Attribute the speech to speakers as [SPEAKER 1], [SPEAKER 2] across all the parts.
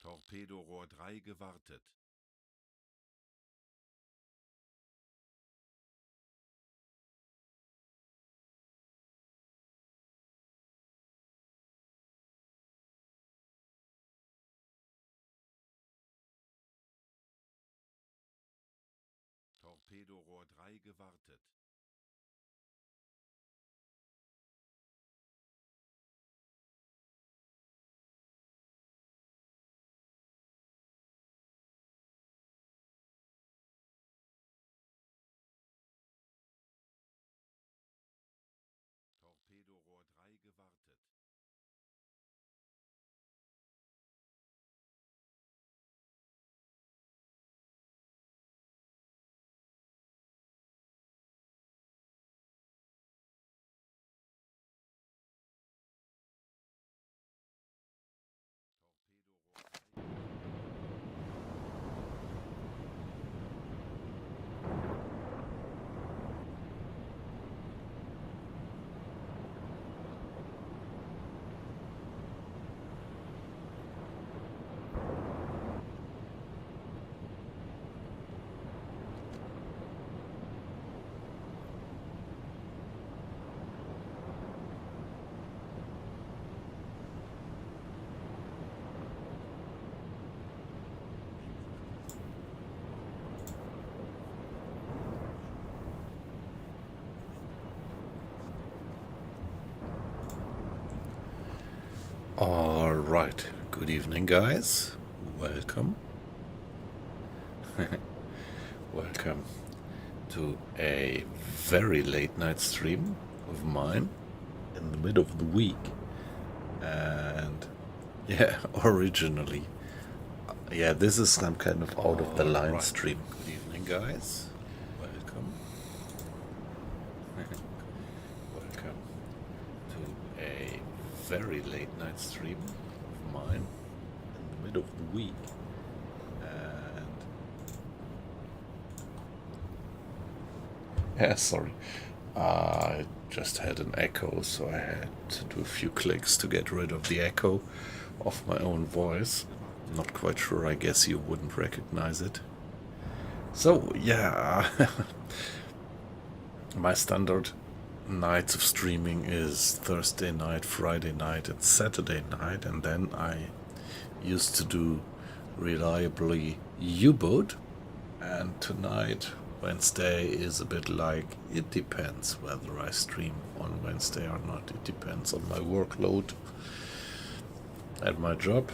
[SPEAKER 1] Torpedorohr 3 gewartet. Torpedorohr 3 gewartet. Torpedorohr 3 gewartet. Torpedorohr 3.
[SPEAKER 2] All right, good evening, guys. Welcome. Welcome to a very late night stream of mine in the middle of the week. And yeah, originally, this is some kind of out of the line stream. Good evening, guys. Welcome. Welcome to a very late night stream of mine in the middle of the week. And yeah, sorry, I just had an echo, so I had to do a few clicks to get rid of the echo of my own voice. Not quite sure, I guess you wouldn't recognize it. So yeah, my standard nights of streaming is Thursday night, Friday night, and Saturday night, and then I used to do reliably UBOAT, and tonight, Wednesday, is a bit like, it depends whether I stream on Wednesday or not. It depends on my workload at my job.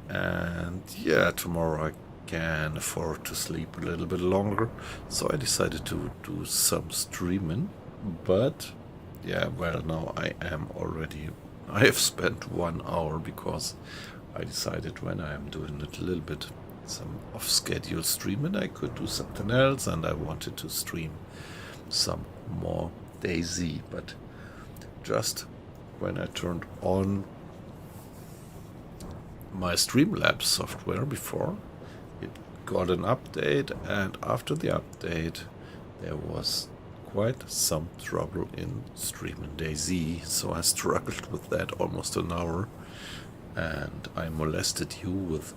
[SPEAKER 2] And yeah, tomorrow I can afford to sleep a little bit longer, so I decided to do some streaming. But yeah, well, now I have spent 1 hour because I decided when I am doing it a little bit some off-schedule streaming, I could do something else, and I wanted to stream some more DayZ. But just when I turned on my Streamlabs software before, it got an update, and after the update there was quite some trouble in streaming DayZ, so I struggled with that almost an hour, and I molested you with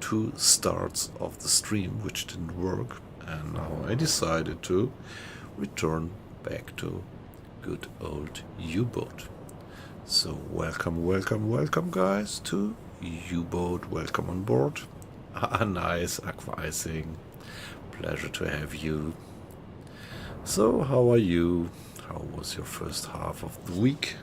[SPEAKER 2] 2 starts of the stream which didn't work, and now I decided to return back to good old UBOAT. So welcome guys to UBOAT. Welcome on board. Nice, Aqua Icing. Pleasure to have you. So how are you? How was your first half of the week?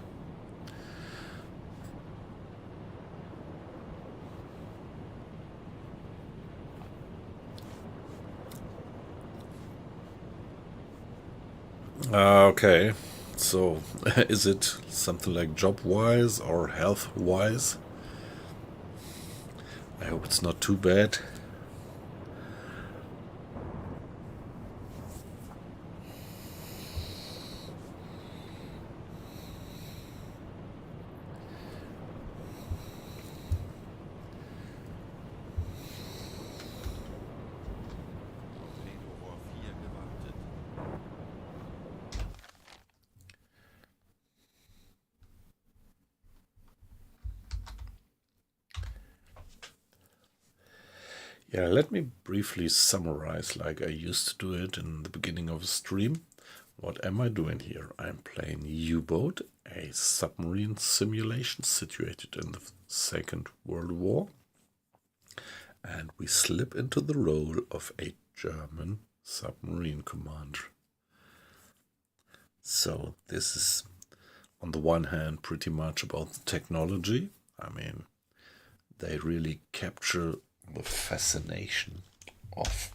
[SPEAKER 2] Okay, so is it something like job-wise or health-wise? I hope it's not too bad.
[SPEAKER 1] Torpedorohr 4 gewartet.
[SPEAKER 2] Yeah, let me briefly summarize like I used to do it in the beginning of a stream. What am I doing here? I'm playing U-Boat, a submarine simulation situated in the Second World War. And we slip into the role of a German submarine commander. So this is, on the one hand, pretty much about the technology. I mean, they really capture the fascination of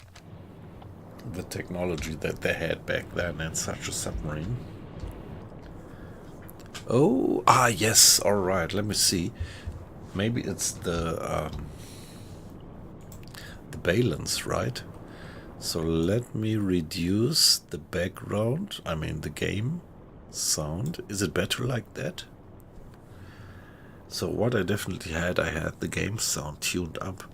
[SPEAKER 2] the technology that they had back then in such a submarine. Oh, yes, all right, let me see. Maybe it's the balance, right? So let me reduce the background, I mean the game sound. Is it better like that? So what I definitely had, I had the game sound tuned up.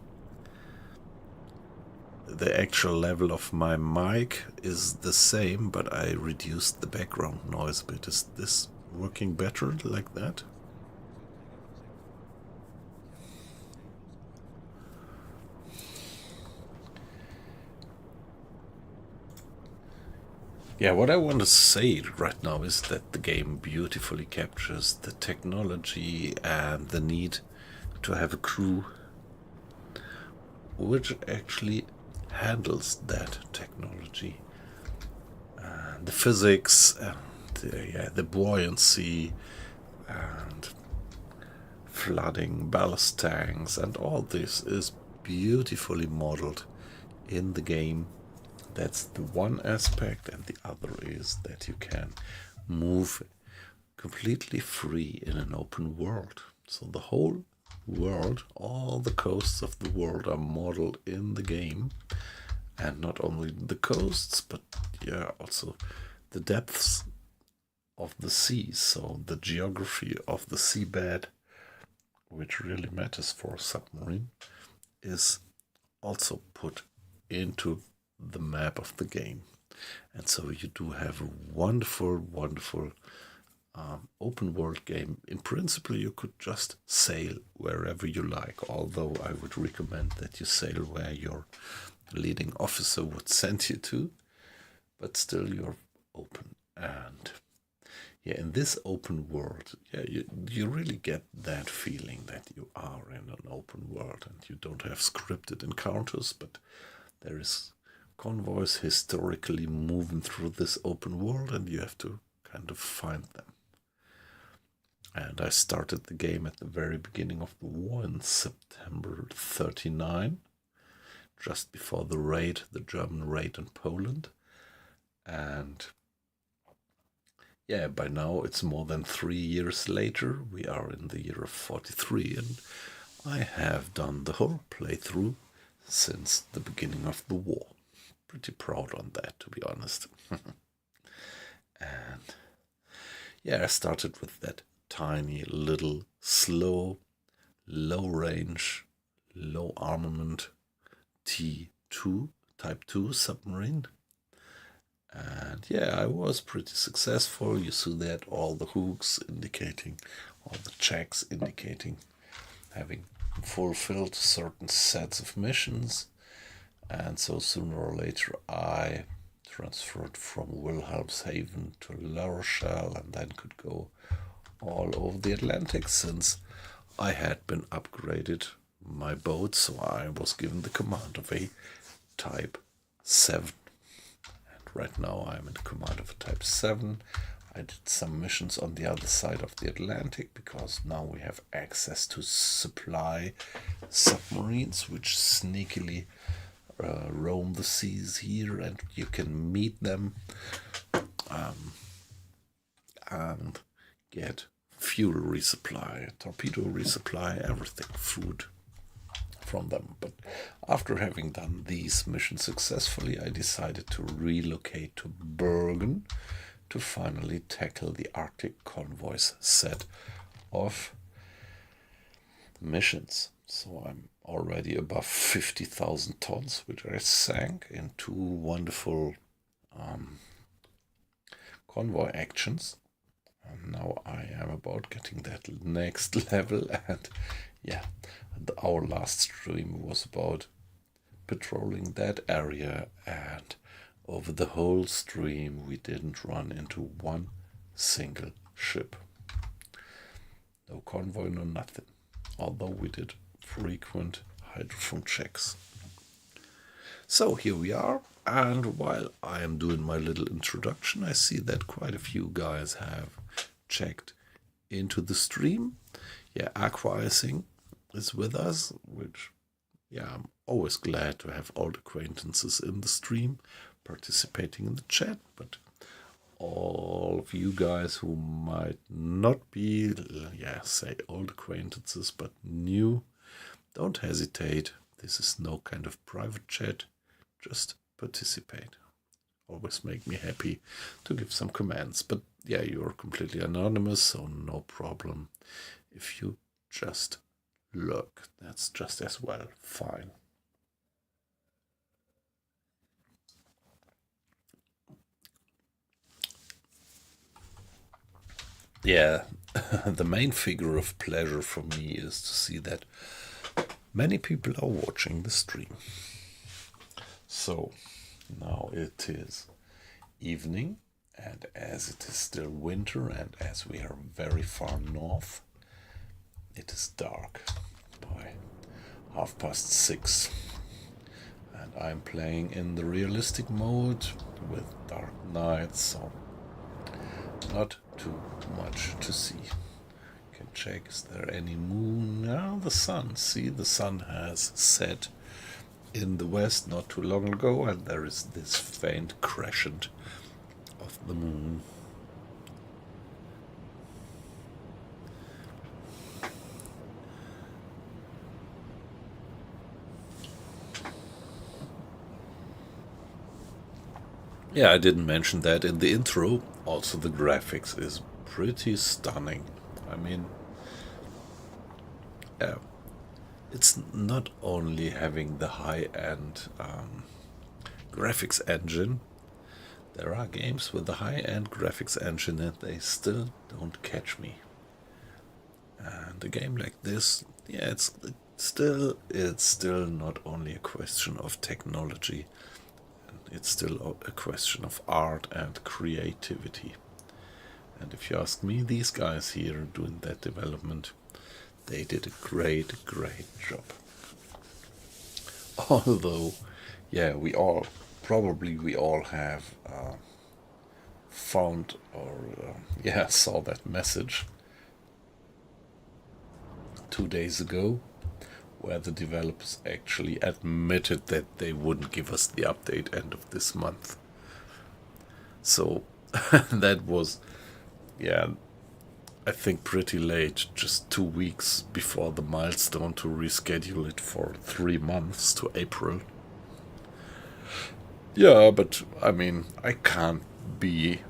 [SPEAKER 2] The actual level of my mic is the same, but I reduced the background noise a bit. Is this working better like that? Yeah, what I want to say right now is that the game beautifully captures the technology and the need to have a crew which actually handles that technology. The physics and the buoyancy and flooding, ballast tanks, and all this is beautifully modeled in the game. That's the one aspect, and the other is that you can move completely free in an open world. So the whole world, all the coasts of the world are modeled in the game, and not only the coasts, but also the depths of the sea. So the geography of the seabed, which really matters for a submarine, is also put into the map of the game. And so you do have a wonderful, wonderful open world game. In principle, you could just sail wherever you like, although I would recommend that you sail where your leading officer would send you to, but still you're open. And in this open world, you really get that feeling that you are in an open world and you don't have scripted encounters, but there is convoys historically moving through this open world and you have to kind of find them. And I started the game at the very beginning of the war in September 39, just before the German raid in Poland. And by now it's more than 3 years later. We are in the year of 43, and I have done the whole playthrough since the beginning of the war. Pretty proud on that, to be honest. And I started with that tiny little slow, low range, low armament T2 Type 2 submarine. And I was pretty successful. You see that all the hooks indicating, all the checks indicating having fulfilled certain sets of missions. And so sooner or later I transferred from Wilhelmshaven to La Rochelle and then could go all over the Atlantic since I had been upgraded my boat, so I was given the command of a Type 7. And right now I'm in the command of a Type 7. I did some missions on the other side of the Atlantic because now we have access to supply submarines which sneakily roam the seas here, and you can meet them and get fuel resupply, torpedo resupply, everything, food from them. But after having done these missions successfully, I decided to relocate to Bergen to finally tackle the Arctic convoys set of missions. So I'm already above 50,000 tons, which I sank in 2 wonderful convoy actions. And now I am about getting that next level. And our last stream was about patrolling that area, and over the whole stream we didn't run into one single ship. No convoy, no nothing. Although we did frequent hydrophone checks. So here we are, and while I am doing my little introduction, I see that quite a few guys have checked into the stream. Yeah, Aqua Icing is with us, which, yeah, I'm always glad to have old acquaintances in the stream participating in the chat, but all of you guys who might not be, say old acquaintances, but new, don't hesitate. This is no kind of private chat. Just participate. Always make me happy to give some comments. But yeah, you're completely anonymous, so no problem. If you just look, that's just as well fine. Yeah, the main figure of pleasure for me is to see that many people are watching the stream. So now it is evening, and as it is still winter and as we are very far north, it is dark by 6:30. And I'm playing in the realistic mode with dark nights, so not too much to see. You can check, is there any moon? Now the sun, see, the sun has set in the west not too long ago, and there is this faint crescent of the moon. Yeah, I didn't mention that in the intro. Also, the graphics is pretty stunning. I mean, yeah, it's not only having the high-end graphics engine. There are games with the high-end graphics engine and they still don't catch me. And a game like this, yeah, it's still not only a question of technology. It's still a question of art and creativity. And if you ask me, these guys here doing that development, they did a great job. Although, yeah, we all have found or saw that message 2 days ago, where the developers actually admitted that they wouldn't give us the update end of this month. So that was, I think pretty late, just 2 weeks before the milestone to reschedule it for 3 months to April. Yeah, but I mean, I can't be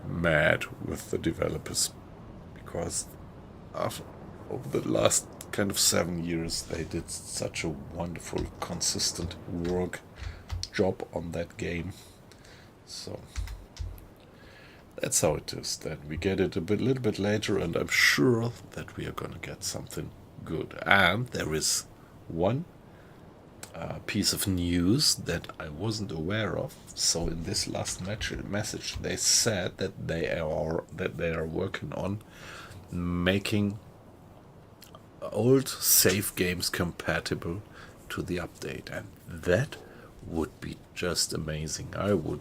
[SPEAKER 2] mad with the developers because over the last kind of 7 years they did such a wonderful, consistent job on that game. So that's how it is. Then we get it a little bit later, and I'm sure that we are gonna get something good. And there is one piece of news that I wasn't aware of. So in this last message, they said that they are working on making old save games compatible to the update, and that would be just amazing. I would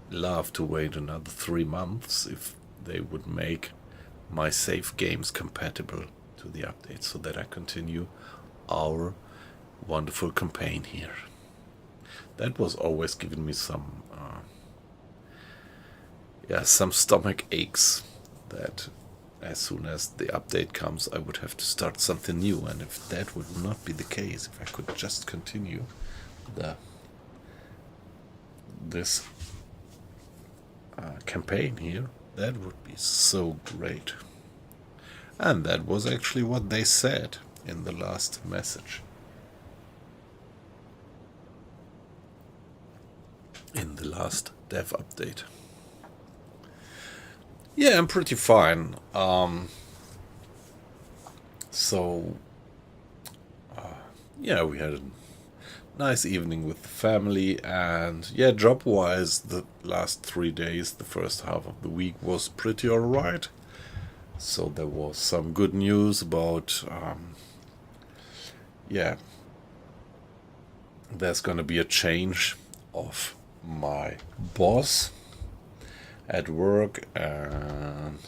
[SPEAKER 2] love to wait another 3 months if they would make my save games compatible to the update so that I continue our wonderful campaign here. That was always giving me some stomach aches, that as soon as the update comes I would have to start something new, and if that would not be the case, if I could just continue this campaign here, that would be so great. And that was actually what they said in the last message, in the last dev update. Yeah, I'm pretty fine. We had a nice evening with the family, and yeah, job-wise, the last 3 days, the first half of the week was pretty alright. So there was some good news about, yeah, there's gonna be a change of my boss at work, and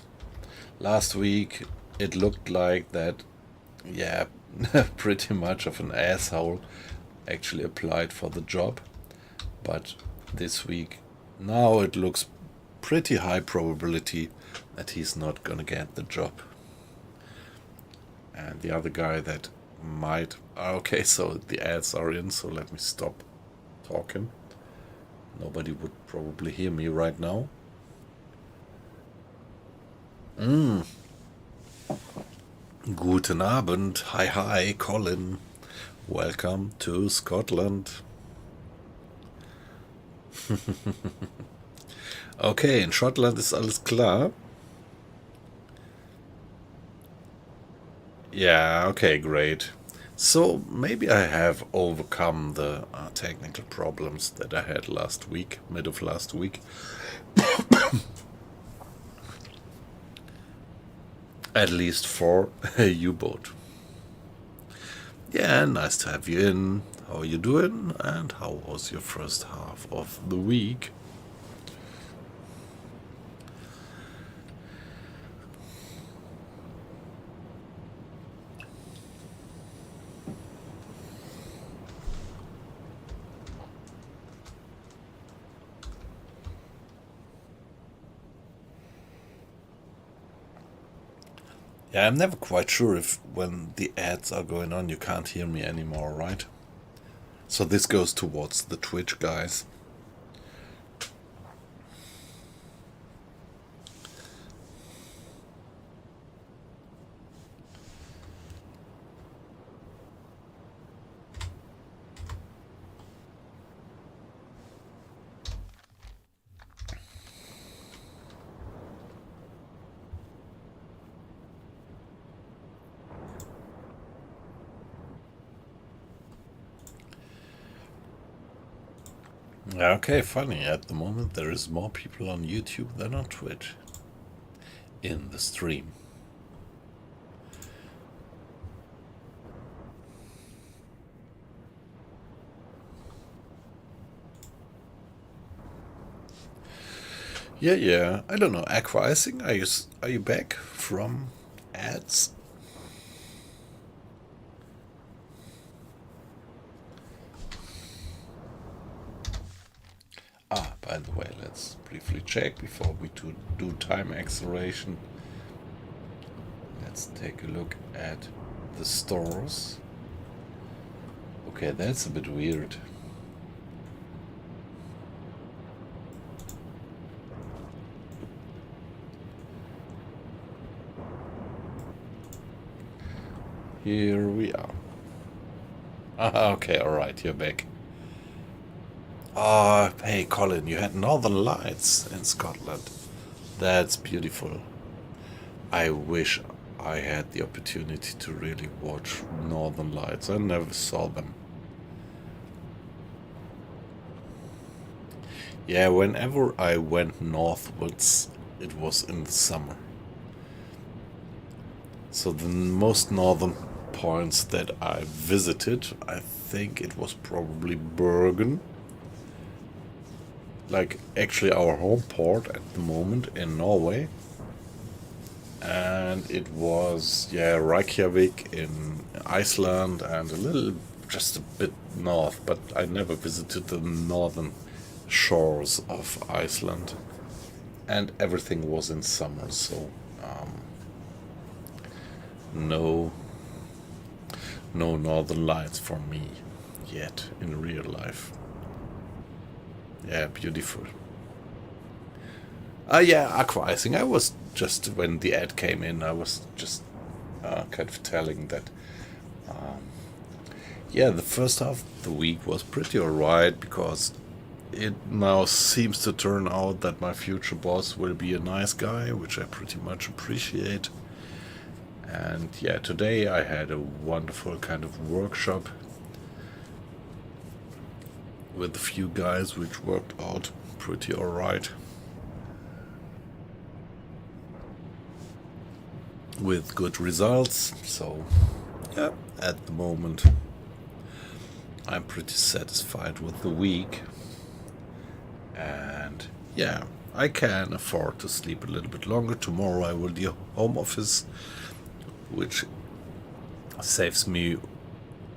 [SPEAKER 2] last week it looked like that, yeah, pretty much of an asshole actually applied for the job, but this week now it looks pretty high probability that he's not gonna get the job. And the other guy that might... Okay, so the ads are in, so let me stop talking. Nobody would probably hear me right now. Guten Abend. Hi, Colin. Welcome to Scotland. Okay, in Schottland ist alles klar. Yeah, okay, great. So maybe I have overcome the technical problems that I had last week, mid of last week. At least for a U-boat. Yeah, nice to have you in. How are you doing? And how was your first half of the week? Yeah, I'm never quite sure if when the ads are going on you can't hear me anymore, right? So this goes towards the Twitch guys. Okay, funny. At the moment, there is more people on YouTube than on Twitch in the stream. Yeah. I don't know. Aqua Icing, are you back from ads? By the way, let's briefly check before we do time acceleration. Let's take a look at the stores. Okay, that's a bit weird. Here we are. Okay, alright, you're back. Oh, hey Colin, you had Northern Lights in Scotland. That's beautiful. I wish I had the opportunity to really watch Northern Lights. I never saw them. Yeah, whenever I went northwards, it was in the summer. So the most northern points that I visited, I think it was probably Bergen. Like actually our home port at the moment in Norway. And it was, yeah, Reykjavik in Iceland and a little, just a bit north, but I never visited the northern shores of Iceland. And everything was in summer, so no northern lights for me yet in real life. Yeah, beautiful. Yeah, Aqua Icing. I was just, when the ad came in, I was just kind of telling that, yeah, the first half of the week was pretty alright, because it now seems to turn out that my future boss will be a nice guy, which I pretty much appreciate. And yeah, today I had a wonderful kind of workshop with a few guys, which worked out pretty alright. With good results, so yeah, at the moment I'm pretty satisfied with the week, and yeah, I can afford to sleep a little bit longer. Tomorrow I will do home office, which saves me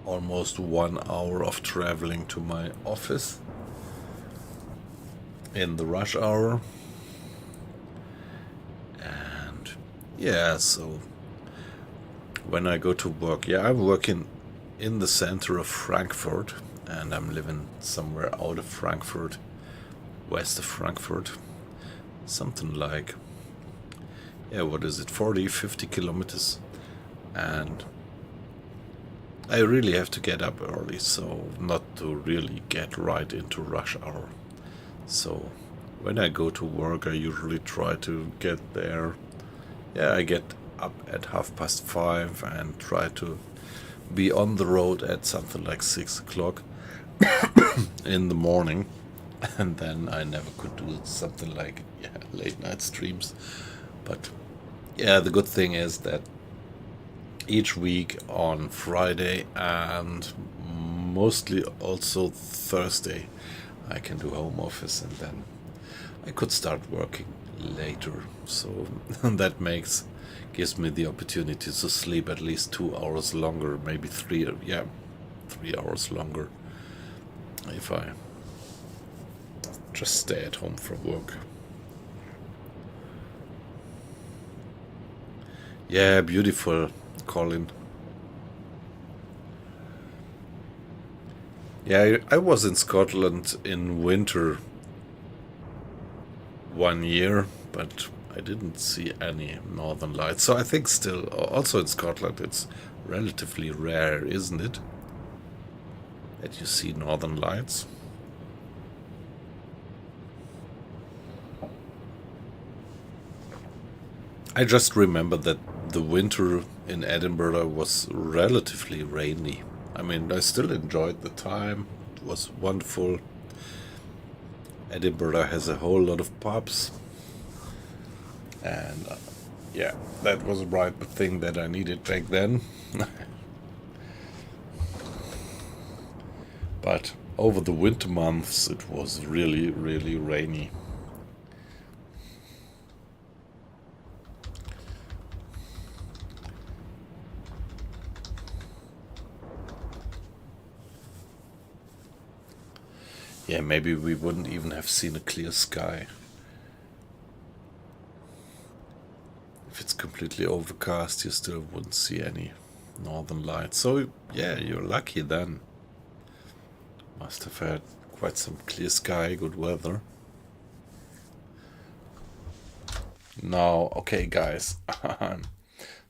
[SPEAKER 2] almost 1 hour of traveling to my office in the rush hour. And yeah, so when I go to work, yeah, I'm working in the center of Frankfurt, and I'm living somewhere out of Frankfurt, west of Frankfurt, something like, yeah, what is it, 40-50 kilometers. And I really have to get up early, so not to really get right into rush hour. So when I go to work, I usually try to get there. Yeah, I get up at 5:30 and try to be on the road at something like 6 o'clock in the morning. And then I never could do something like, yeah, late night streams. But yeah, the good thing is that each week on Friday and mostly also Thursday, I can do home office, and then I could start working later. So that gives me the opportunity to sleep at least 2 hours longer, maybe 3 hours longer, if I just stay at home from work. Yeah, beautiful, Colin. Yeah, I was in Scotland in winter 1 year, but I didn't see any northern lights. So I think still, also in Scotland, it's relatively rare, isn't it, that you see northern lights? I just remember that the winter in Edinburgh was relatively rainy. I mean, I still enjoyed the time. It was wonderful. Edinburgh has a whole lot of pubs. And yeah, that was the right thing that I needed back then. But over the winter months, it was really, really rainy. Yeah, maybe we wouldn't even have seen a clear sky. If it's completely overcast, you still wouldn't see any northern lights. So yeah, you're lucky then. Must have had quite some clear sky, good weather. Now, okay guys, I'm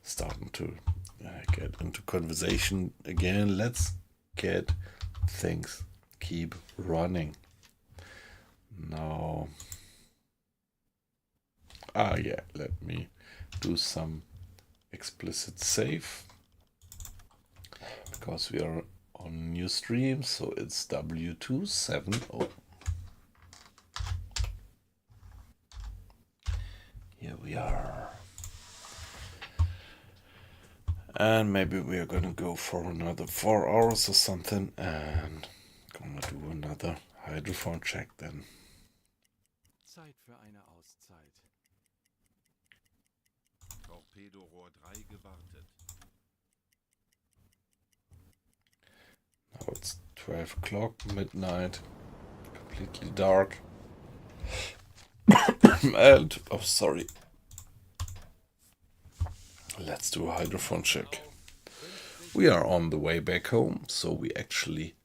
[SPEAKER 2] starting to get into conversation again. Let's get things keep running. Now, yeah, let me do some explicit save, because we are on new stream, so it's W270. Here we are. And maybe we are gonna go for another 4 hours or something, and gonna do another hydrophone check then.
[SPEAKER 1] Zeit für eine Auszeit. Torpedorohr 3 gewartet.
[SPEAKER 2] Now it's 12 o'clock, midnight, completely dark. And, oh, sorry. Let's do a hydrophone check. We are on the way back home, so we actually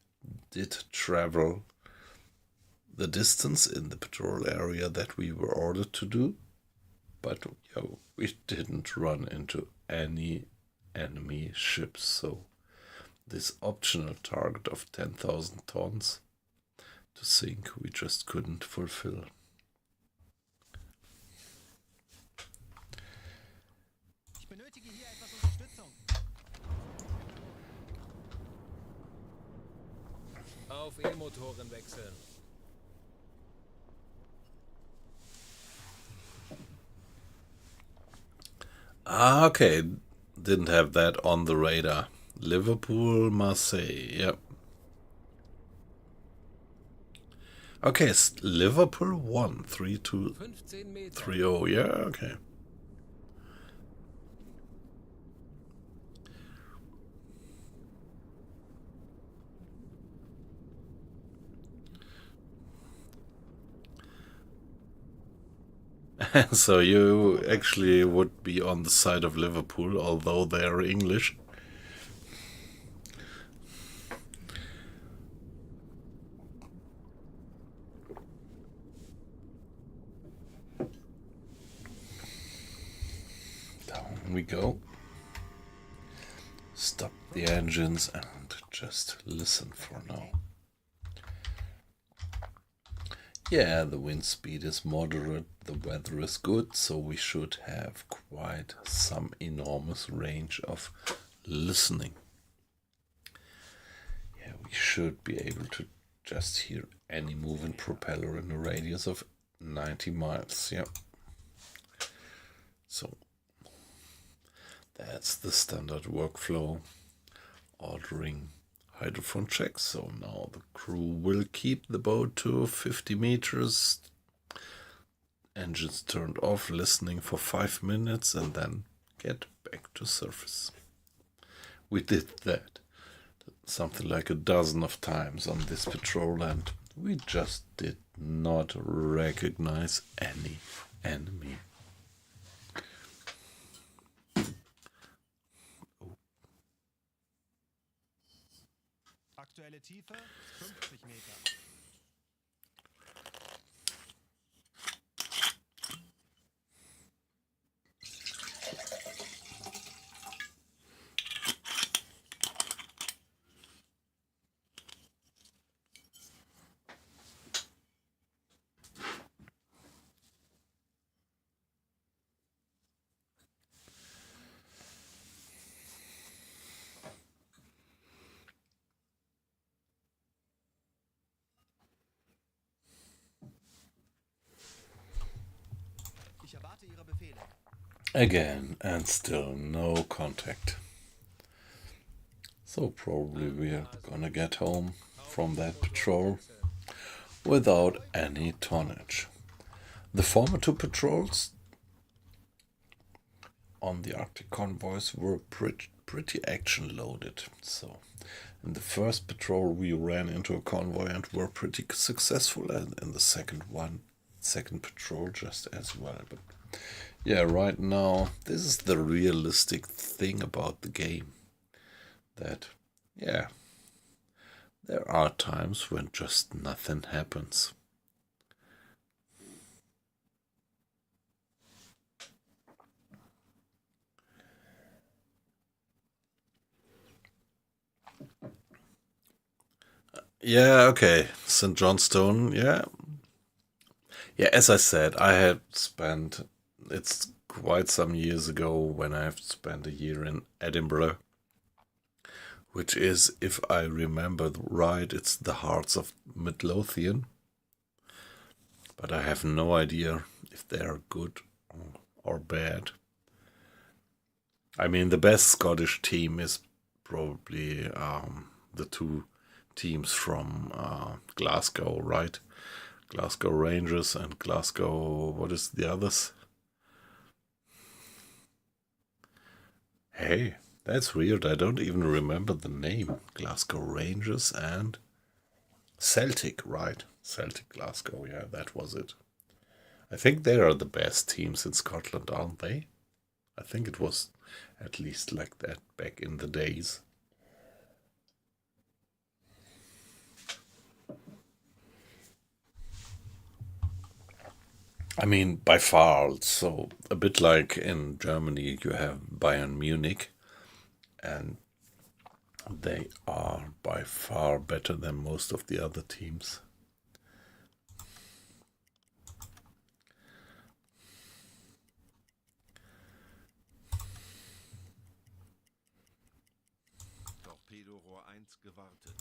[SPEAKER 2] did travel the distance in the patrol area that we were ordered to do, but yeah, we didn't run into any enemy ships, so this optional target of 10,000 tons to sink we just couldn't fulfill.
[SPEAKER 3] auf E-Motoren wechseln.
[SPEAKER 2] Ah, okay. Didn't have that on the radar. Liverpool, Marseille. Yep. Okay, Liverpool won 3-2,
[SPEAKER 3] 15 Meter.
[SPEAKER 2] 3-0. Yeah, okay. So you actually would be on the side of Liverpool, although they're English. Down we go. Stop the engines and just listen for now. Yeah, the wind speed is moderate, the weather is good, so we should have quite some enormous range of listening. Yeah, we should be able to just hear any moving propeller in a radius of 90 miles. Yeah. So that's the standard workflow. Ordering hydrophone checks. So now the crew will keep the boat to 50 meters. Engines turned off, listening for 5 minutes, and then get back to surface. We did that something like a dozen of times on this patrol, and we just did not recognize any enemy.
[SPEAKER 4] Aktuelle Tiefe 50 Meter. Ich erwarte Ihre Befehle.
[SPEAKER 2] Again, and still no contact. So probably we're gonna get home from that patrol without any tonnage. The former 2 patrols on the Arctic convoys were pretty action loaded. So in the first patrol we ran into a convoy and were pretty successful, and in the second patrol just as well. But yeah, right now this is the realistic thing about the game, that yeah, there are times when just nothing happens. Yeah, okay. St. Johnstone, yeah. Yeah, as I said, I had spent, it's quite some years ago when I have spent a year in Edinburgh, which is, if I remember right, it's the hearts of Midlothian. But I have no idea if they are good or bad. I mean, the best Scottish team is probably the 2 teams from Glasgow, right? Glasgow Rangers and Glasgow, what is the others? Hey, that's weird. I don't even remember the name. Glasgow Rangers and Celtic, right? Celtic Glasgow, yeah, that was it. I think they are the best teams in Scotland, aren't they? I think it was at least like that back in the days. I mean, by far. So a bit like in Germany, you have Bayern Munich, and they are by far better than most of the other teams.
[SPEAKER 1] Torpedorohr 1 gewartet.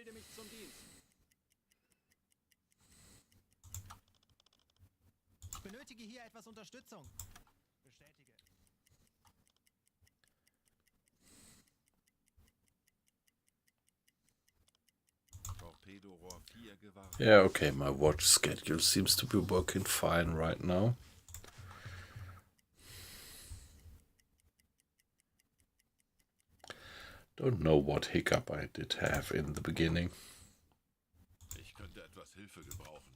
[SPEAKER 1] melde mich zum Dienst.
[SPEAKER 4] Ich benötige hier etwas Unterstützung. Bestätige.
[SPEAKER 1] Torpedorohr 4 gewartet.
[SPEAKER 2] Yeah, okay, my watch schedule seems to be working fine right now. Don't know what hiccup I did have in the beginning.
[SPEAKER 1] Ich könnte etwas Hilfe gebrauchen.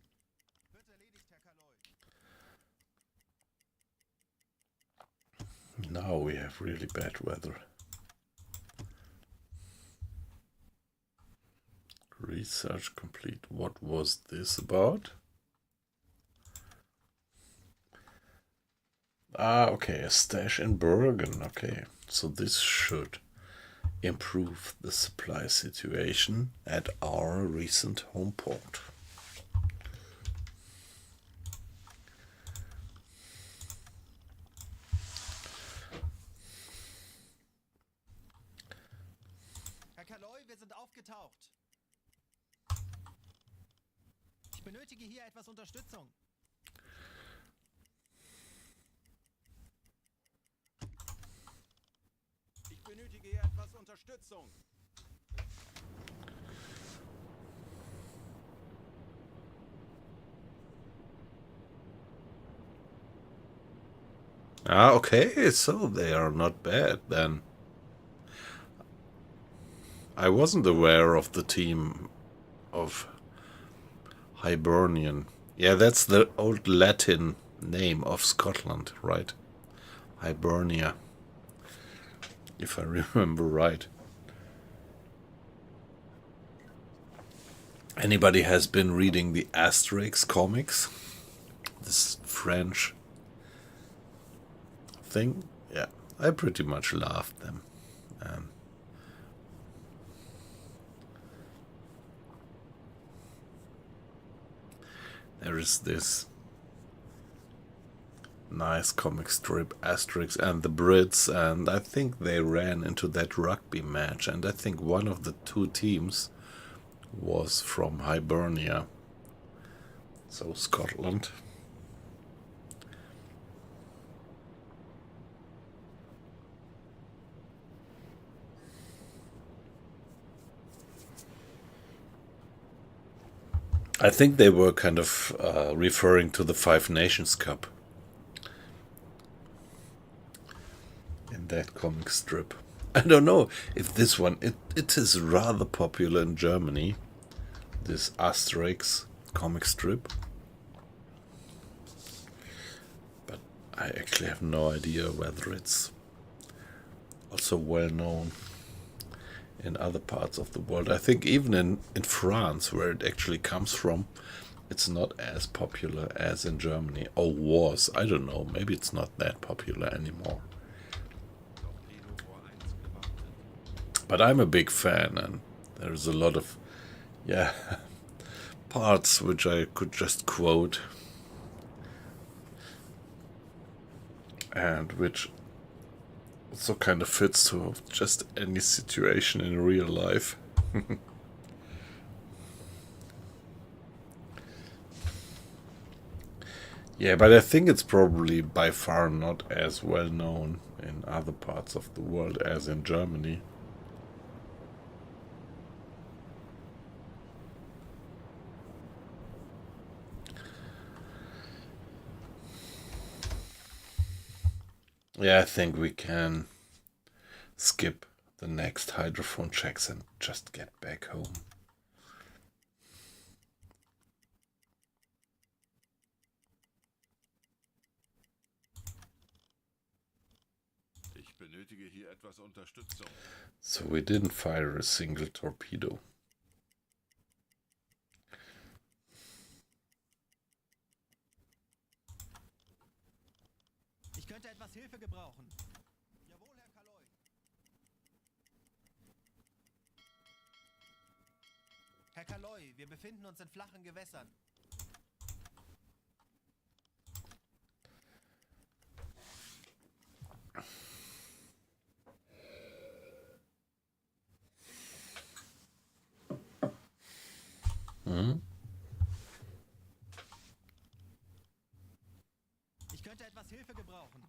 [SPEAKER 4] Wird erledigt, Herr Kaloi.
[SPEAKER 2] Now we have really bad weather. Research complete. What was this about? Ah, okay, a stash in Bergen. Okay, so this should improve the supply situation at our recent home port.
[SPEAKER 4] Herr Kaloi, wir sind aufgetaucht. Ich benötige hier etwas Unterstützung.
[SPEAKER 1] Ich benötige hier etwas Unterstützung.
[SPEAKER 2] Ah, okay, so they are not bad then. I wasn't aware of the team of Hibernian. Yeah, that's the old Latin name of Scotland, right? Hibernia, if I remember right. Anybody has been reading the Asterix comics? This French thing? Yeah, I pretty much loved them. There is this nice comic strip, Asterix and the Brits, and I think they ran into that rugby match, and I think one of the two teams was from Hibernia, so Scotland. I think they were kind of referring to the Five Nations Cup in that comic strip. I don't know if this one, it is rather popular in Germany, this Asterix comic strip. But I actually have no idea whether it's also well known in other parts of the world. I think even in France, where it actually comes from, it's not as popular as in Germany. Or was. I don't know. Maybe it's not that popular anymore.
[SPEAKER 1] Torpedorohr 1 gewartet.
[SPEAKER 2] But I'm a big fan, and there's a lot of, yeah, parts which I could just quote. And which also kind of fits to just any situation in real life. Yeah, but I think it's probably by far not as well known in other parts of the world as in Germany. Yeah, I think we can skip the next hydrophone checks and just get back home.
[SPEAKER 1] Ich benötige hier etwas Unterstützung.
[SPEAKER 2] So we didn't fire a single torpedo.
[SPEAKER 4] Ich könnte etwas Hilfe gebrauchen. Jawohl, Herr Kaloi. Herr Kaloi, wir befinden uns in flachen Gewässern. Hilfe gebrauchen.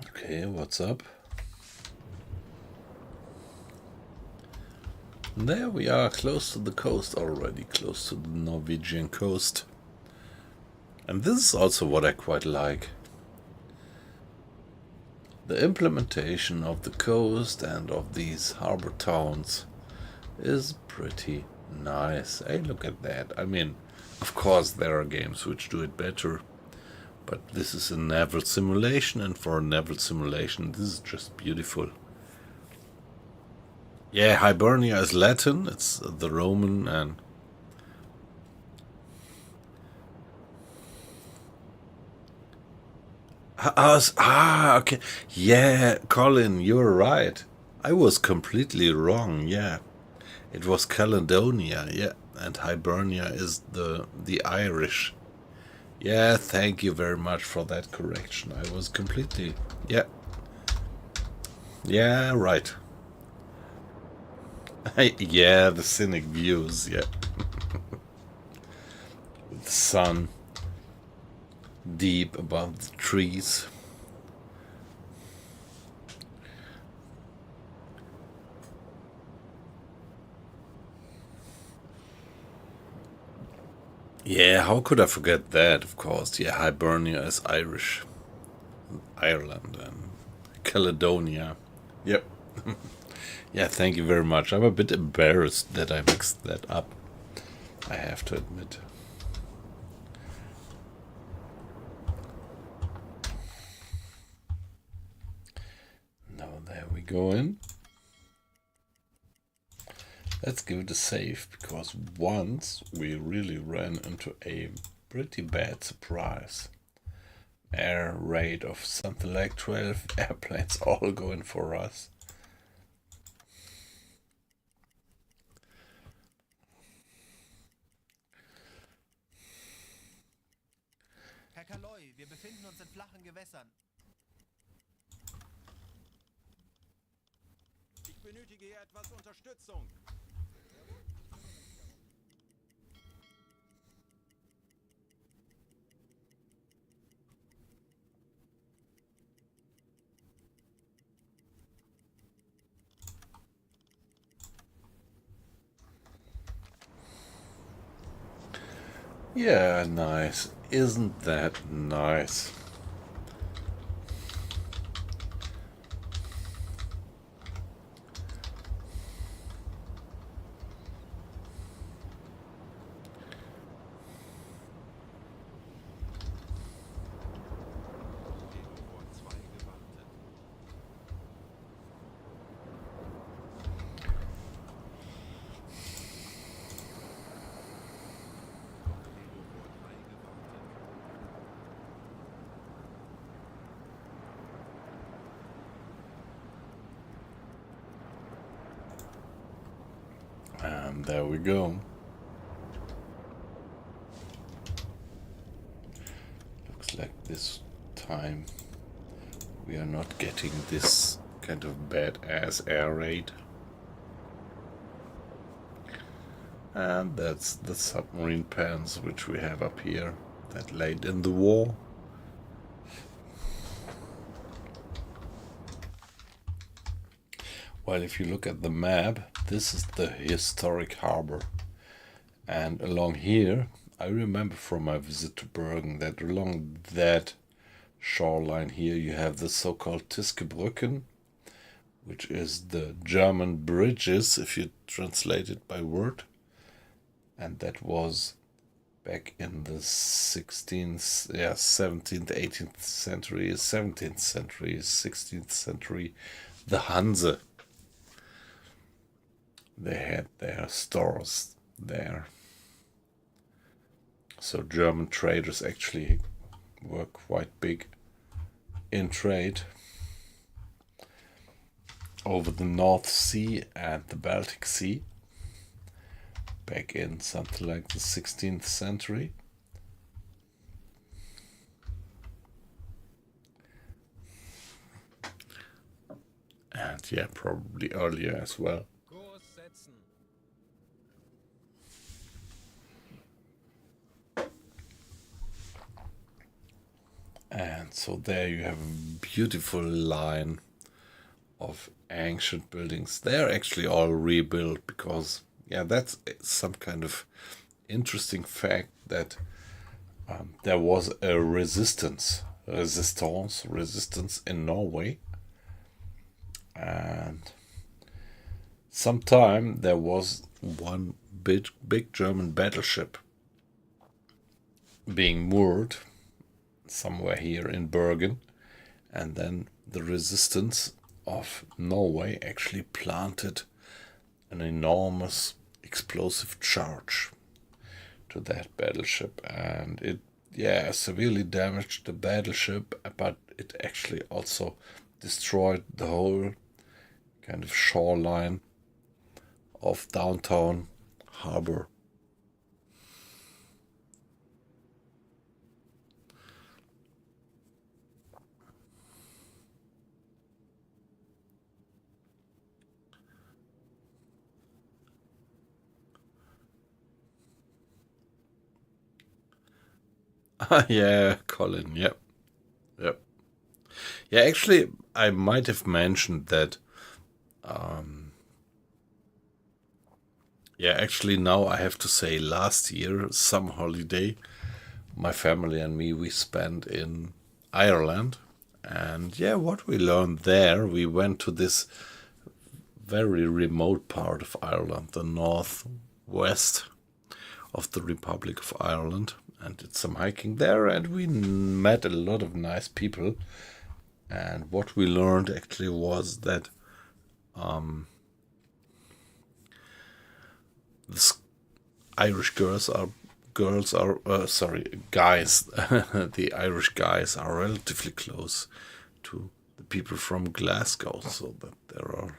[SPEAKER 2] Okay, what's up? There we are, close to the coast already, close to the Norwegian coast. And this is also what I quite like. The implementation of the coast and of these harbor towns is pretty nice. Hey, look at that. I mean, of course there are games which do it better, but this is a naval simulation, and for a naval simulation this is just beautiful. Yeah, Hibernia is Latin, it's the Roman, and okay. Yeah, Colin, you're right. I was completely wrong, yeah. It was Caledonia, yeah, and Hibernia is the Irish. Yeah, thank you very much for that correction. I was completely, yeah. Yeah, right. Yeah, the scenic views, yeah. With the sun deep above the trees. Yeah, how could I forget that, of course. Yeah, Hibernia is Irish. Ireland and Caledonia. Yep. Yeah, thank you very much. I'm a bit embarrassed that I mixed that up, I have to admit. Now there we go in. Let's give it a save, because once we really ran into a pretty bad surprise. Air raid of something like 12 airplanes all going for us.
[SPEAKER 4] Herr Kaloy, wir befinden uns in flachen Gewässern.
[SPEAKER 1] Ich benötige hier etwas Unterstützung.
[SPEAKER 2] Yeah, nice. Isn't that nice? And there we go. Looks like this time we are not getting this kind of badass air raid. And that's the submarine pens which we have up here that laid in the war. Well, if you look at the map, this is the historic harbor. And along here, I remember from my visit to Bergen that along that shoreline here you have the so-called Tiskebrücken, which is the German bridges, if you translate it by word. And that was back in the 16th, 17th, 18th century, 17th century, 16th century, the Hanse. They had their stores there. So German traders actually were quite big in trade over the North Sea and the Baltic Sea back in something like the 16th century. And yeah, probably earlier as well.
[SPEAKER 3] Kurs setzen.
[SPEAKER 2] And so So there you have a beautiful line of ancient buildings. They're actually all rebuilt because, yeah, that's some kind of interesting fact that there was a resistance in Norway, and sometime there was one big German battleship being moored somewhere here in Bergen, and then the resistance of Norway actually planted an enormous explosive charge to that battleship, and it severely damaged the battleship, but it actually also destroyed the whole kind of shoreline of downtown harbor. Yeah, Colin, yep. Yeah, actually, I might have mentioned that. Actually, now I have to say, last year, summer holiday, my family and me, we spent in Ireland. And yeah, what we learned there, we went to this very remote part of Ireland, the northwest of the Republic of Ireland, and did some hiking there, and we met a lot of nice people. And what we learned actually was that the Irish guys. The Irish guys are relatively close to the people from Glasgow, so that there are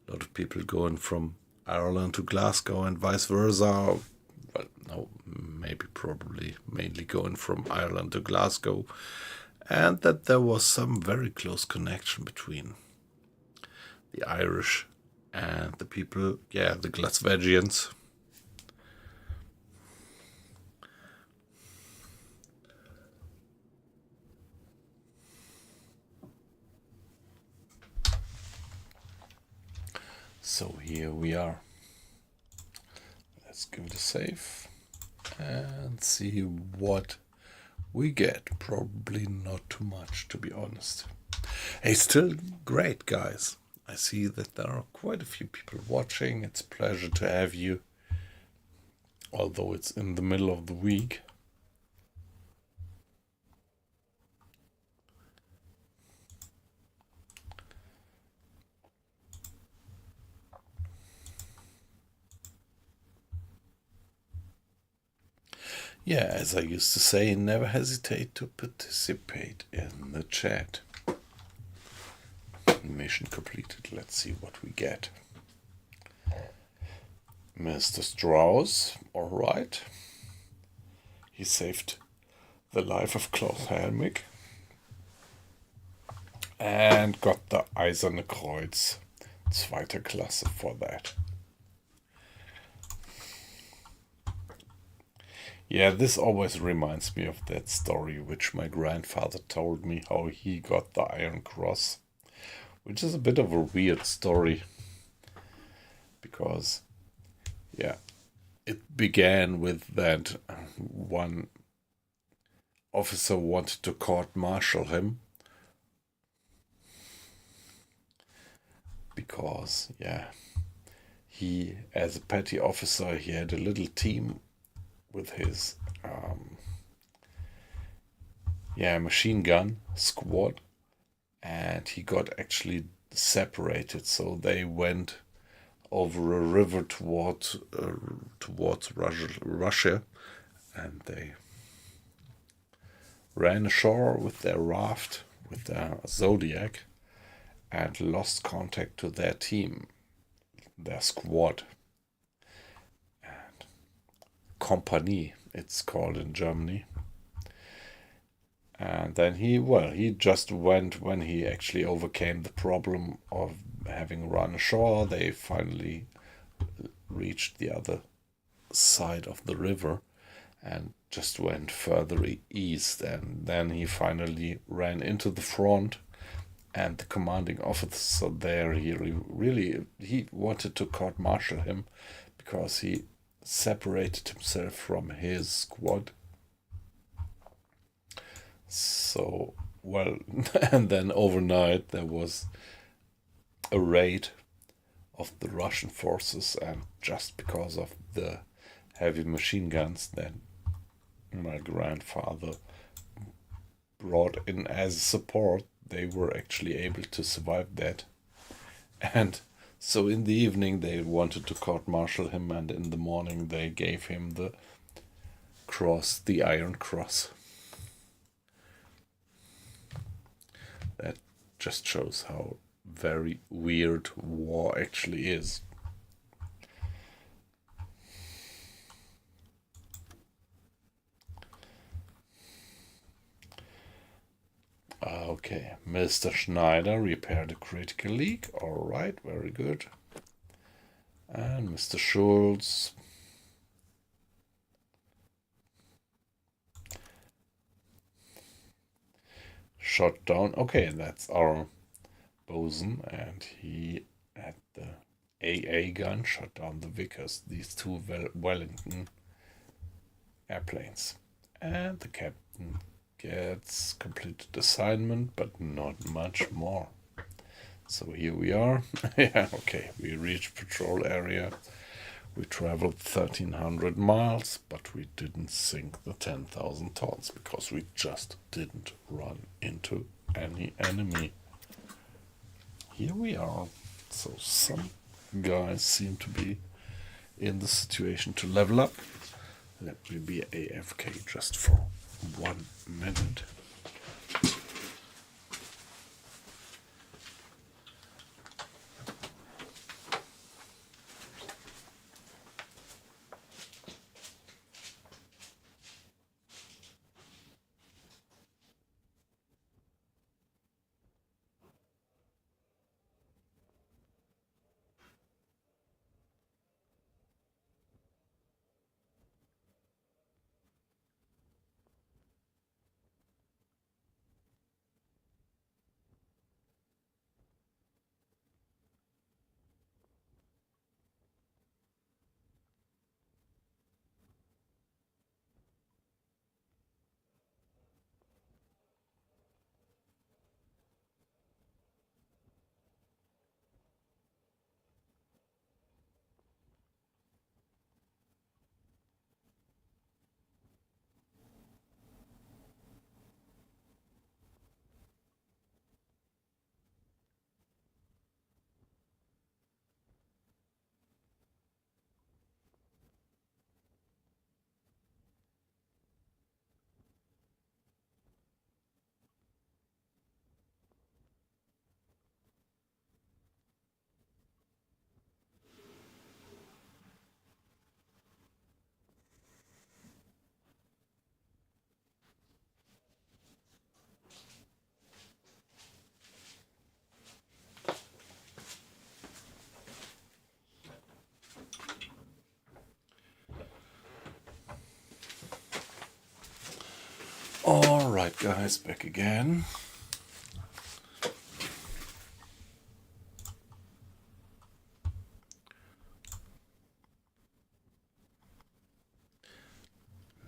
[SPEAKER 2] a lot of people going from Ireland to Glasgow and vice versa. Well, no, probably mainly going from Ireland to Glasgow, and that there was some very close connection between the Irish and the people, the Glaswegians. So here we are. Let's give it a save and see what we get. Probably not too much, to be honest. Hey, still great, guys. I see that there are quite a few people watching. It's a pleasure to have you, although it's in the middle of the week. Yeah, as I used to say, never hesitate to participate in the chat. Mission completed. Let's see what we get. Mr. Strauss, alright. He saved the life of Klaus Helmig and got the Eiserne Kreuz, zweite Klasse, for that. Yeah, this always reminds me of that story which my grandfather told me, how he got the Iron Cross, which is a bit of a weird story because, it began with that one officer wanted to court-martial him because, he, as a petty officer, he had a little team with his machine gun squad, and he got actually separated, so they went over a river towards Russia, and they ran ashore with their raft, with their Zodiac, and lost contact to their team, their squad. Company, it's called in Germany. And then he just went, when he actually overcame the problem of having run ashore, they finally reached the other side of the river, and just went further east, and then he finally ran into the front, and the commanding officer there, he wanted to court-martial him because he separated himself from his squad. So, well, and then overnight there was a raid of the Russian forces, and just because of the heavy machine guns that my grandfather brought in as support, they were actually able to survive that. And so in the evening they wanted to court-martial him, and in the morning they gave him the cross, the Iron Cross. That just shows how very weird war actually is. Okay, Mr. Schneider repaired a critical leak. Alright, very good. And Mr. Schultz shot down. Okay, that's our bosun, and he had the AA gun, shot down the Vickers, these two Wellington airplanes. And the captain gets completed assignment, but not much more. So here we are. Yeah, okay, we reached patrol area. We traveled 1,300 miles, but we didn't sink the 10,000 tons because we just didn't run into any enemy. Here we are. So some guys seem to be in the situation to level up. Let me be AFK just for 1 minute. Alright guys, back again.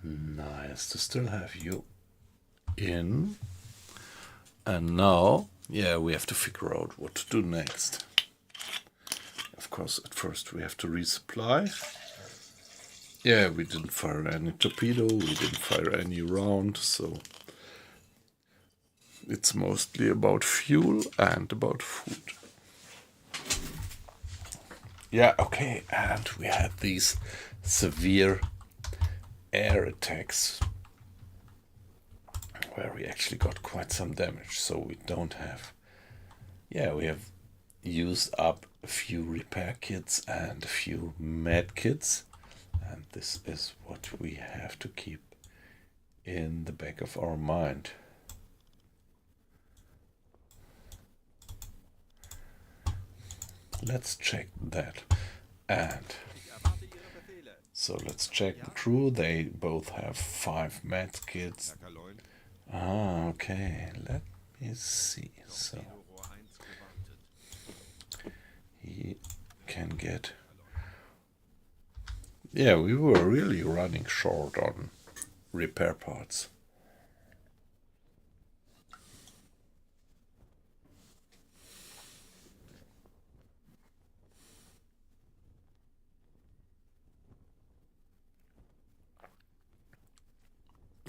[SPEAKER 2] Nice to still have you in. And now, yeah, we have to figure out what to do next. Of course, at first we have to resupply. Yeah, we didn't fire any torpedo, we didn't fire any round, so it's mostly about fuel and about food. Yeah, okay, and we had these severe air attacks where we actually got quite some damage, so we don't have... Yeah, we have used up a few repair kits and a few med kits, and this is what we have to keep in the back of our mind. Let's check that. And So let's check the crew. They both have 5 med kits.
[SPEAKER 1] Herr Kaloin,
[SPEAKER 2] Ah, okay. Let me see. So
[SPEAKER 1] Torpedorohr 1 gewartet.
[SPEAKER 2] he can get. Yeah, we were really running short on repair parts.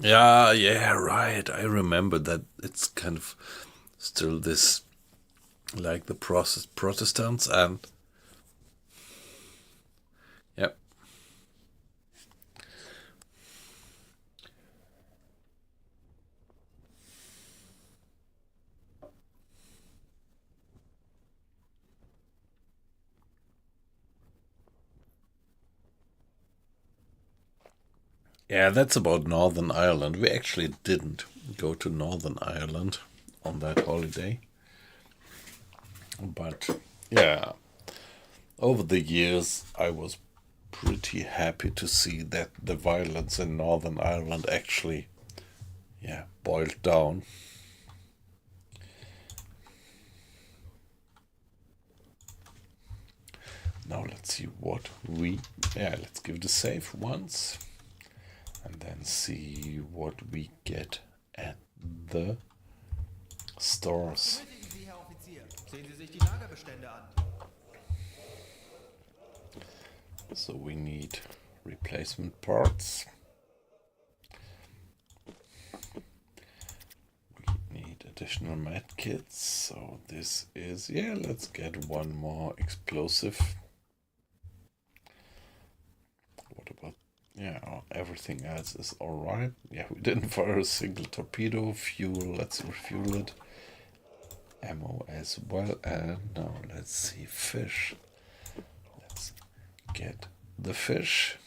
[SPEAKER 2] Yeah, right. I remember that it's kind of still this, like the Protestants and yep. Yeah, that's about Northern Ireland. We actually didn't go to Northern Ireland on that holiday. But yeah, over the years, I was pretty happy to see that the violence in Northern Ireland actually, yeah, boiled down. Now let's see what let's give the save once and then see what we get at the stores.
[SPEAKER 4] Benötigen Sie, Herr Offizier. Sehen Sie sich die Lagerbestände an.
[SPEAKER 2] So we need replacement parts. We need additional med kits. So this is, yeah, let's get one more explosive. What about, yeah, everything else is alright. Yeah, we didn't fire a single torpedo. Fuel, let's refuel it. Ammo as well. And now let's see, fish. Let's get the fish.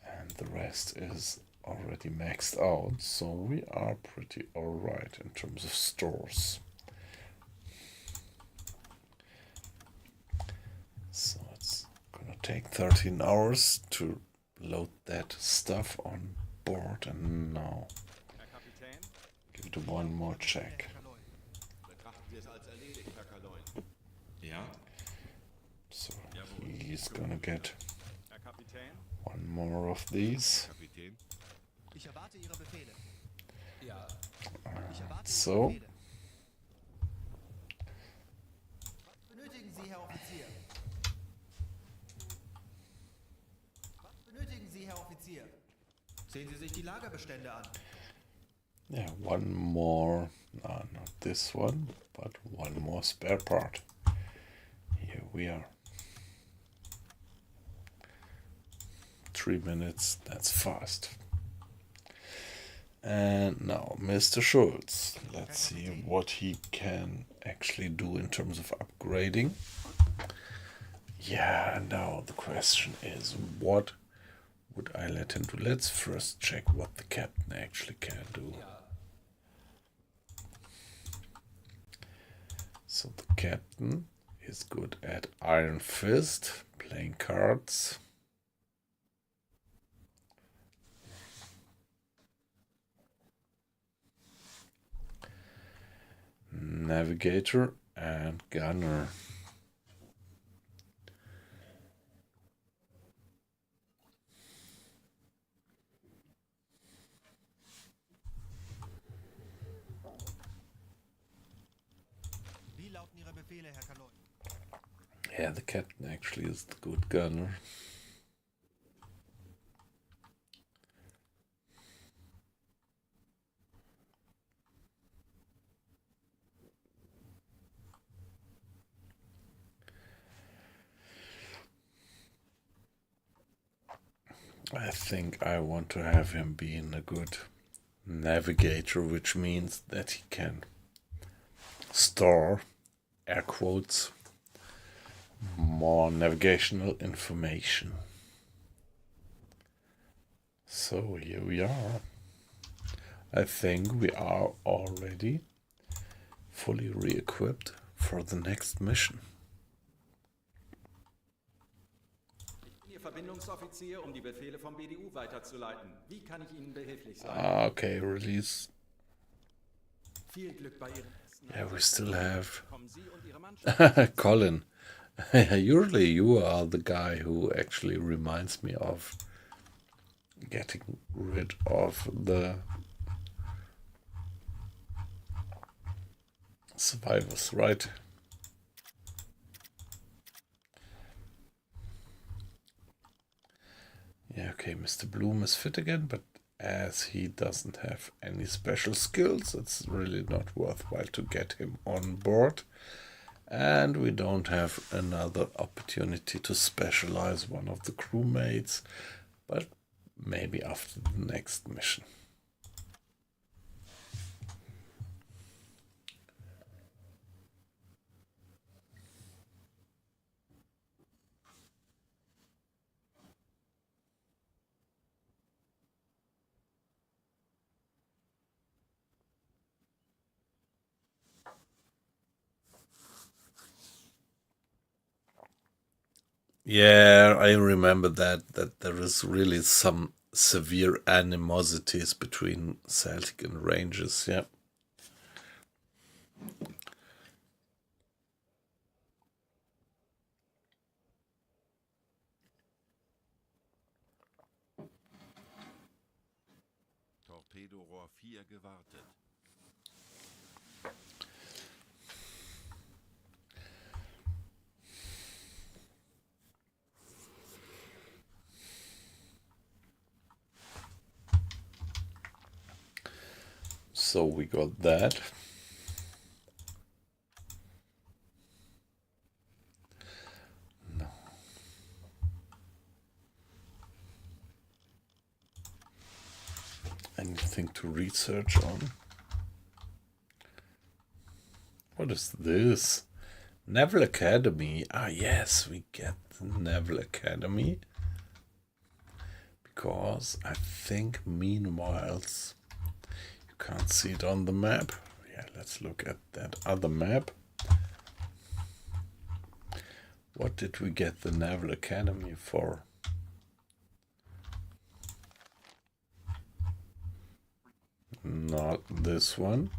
[SPEAKER 2] And the rest is already maxed out. So we are pretty alright in terms of stores. So it's gonna take 13 hours to load that stuff on board, and now
[SPEAKER 1] Herr Kapitän,
[SPEAKER 2] give it one more check.
[SPEAKER 4] Herr Kaloin.
[SPEAKER 1] betrachten wir es als erledigt, Herr Kaloin.
[SPEAKER 5] Ja,
[SPEAKER 2] So he's gonna get
[SPEAKER 1] Herr Kapitän?
[SPEAKER 2] one more of these.
[SPEAKER 1] Kapitän?
[SPEAKER 4] Ich erwarte Ihre Befehle.
[SPEAKER 3] Ja,
[SPEAKER 4] Ich erwarte
[SPEAKER 2] So.
[SPEAKER 4] Ihre Befehle. Was benötigen Sie, Herr Offizier? Was benötigen Sie, Herr Offizier? Sehen Sie sich die Lagerbestände an.
[SPEAKER 2] Yeah, one more, no, not this one, but one more spare part. Here we are. 3 minutes, that's fast. And now Mr. Schultz. Let's see what he can actually do in terms of upgrading. Yeah, now the question is, what would I let him do? Let's first check what the captain actually can do. So the captain is good at Iron Fist, playing cards. Navigator and gunner.
[SPEAKER 4] Wie lauten Ihre Befehle, Herr Kaloin?
[SPEAKER 2] Yeah, the captain actually is the good gunner. I think I want to have him being a good navigator, which means that he can store, air quotes, more navigational information. So here we are. I think we are already fully re-equipped for the next mission.
[SPEAKER 5] Verbindungsoffizier, um die Befehle vom BDU weiterzuleiten. Wie kann ich Ihnen behilflich sein?
[SPEAKER 2] Okay, release.
[SPEAKER 5] Viel Glück bei Ihren nächsten
[SPEAKER 2] Yeah, we
[SPEAKER 5] Einsätzen.
[SPEAKER 2] still have
[SPEAKER 5] Kommen Sie und Ihre Mannschaft.
[SPEAKER 2] Colin. Usually you are the guy who actually reminds me of getting rid of the survivors, right? Yeah, okay, Mr. Bloom is fit again, but as he doesn't have any special skills, it's really not worthwhile to get him on board. And we don't have another opportunity to specialize one of the crewmates, but maybe after the next mission. Yeah, I remember that there is really some severe animosities between Celtic and Rangers, yeah.
[SPEAKER 1] Torpedorohr 4 gewartet.
[SPEAKER 2] So we got that. No. Anything to research on? What is this? Naval Academy. Ah, yes, we get the Naval Academy. Because I think meanwhile, you can't see it on the map. Yeah, let's look at that other map. What did we get the Naval Academy for? Not this one.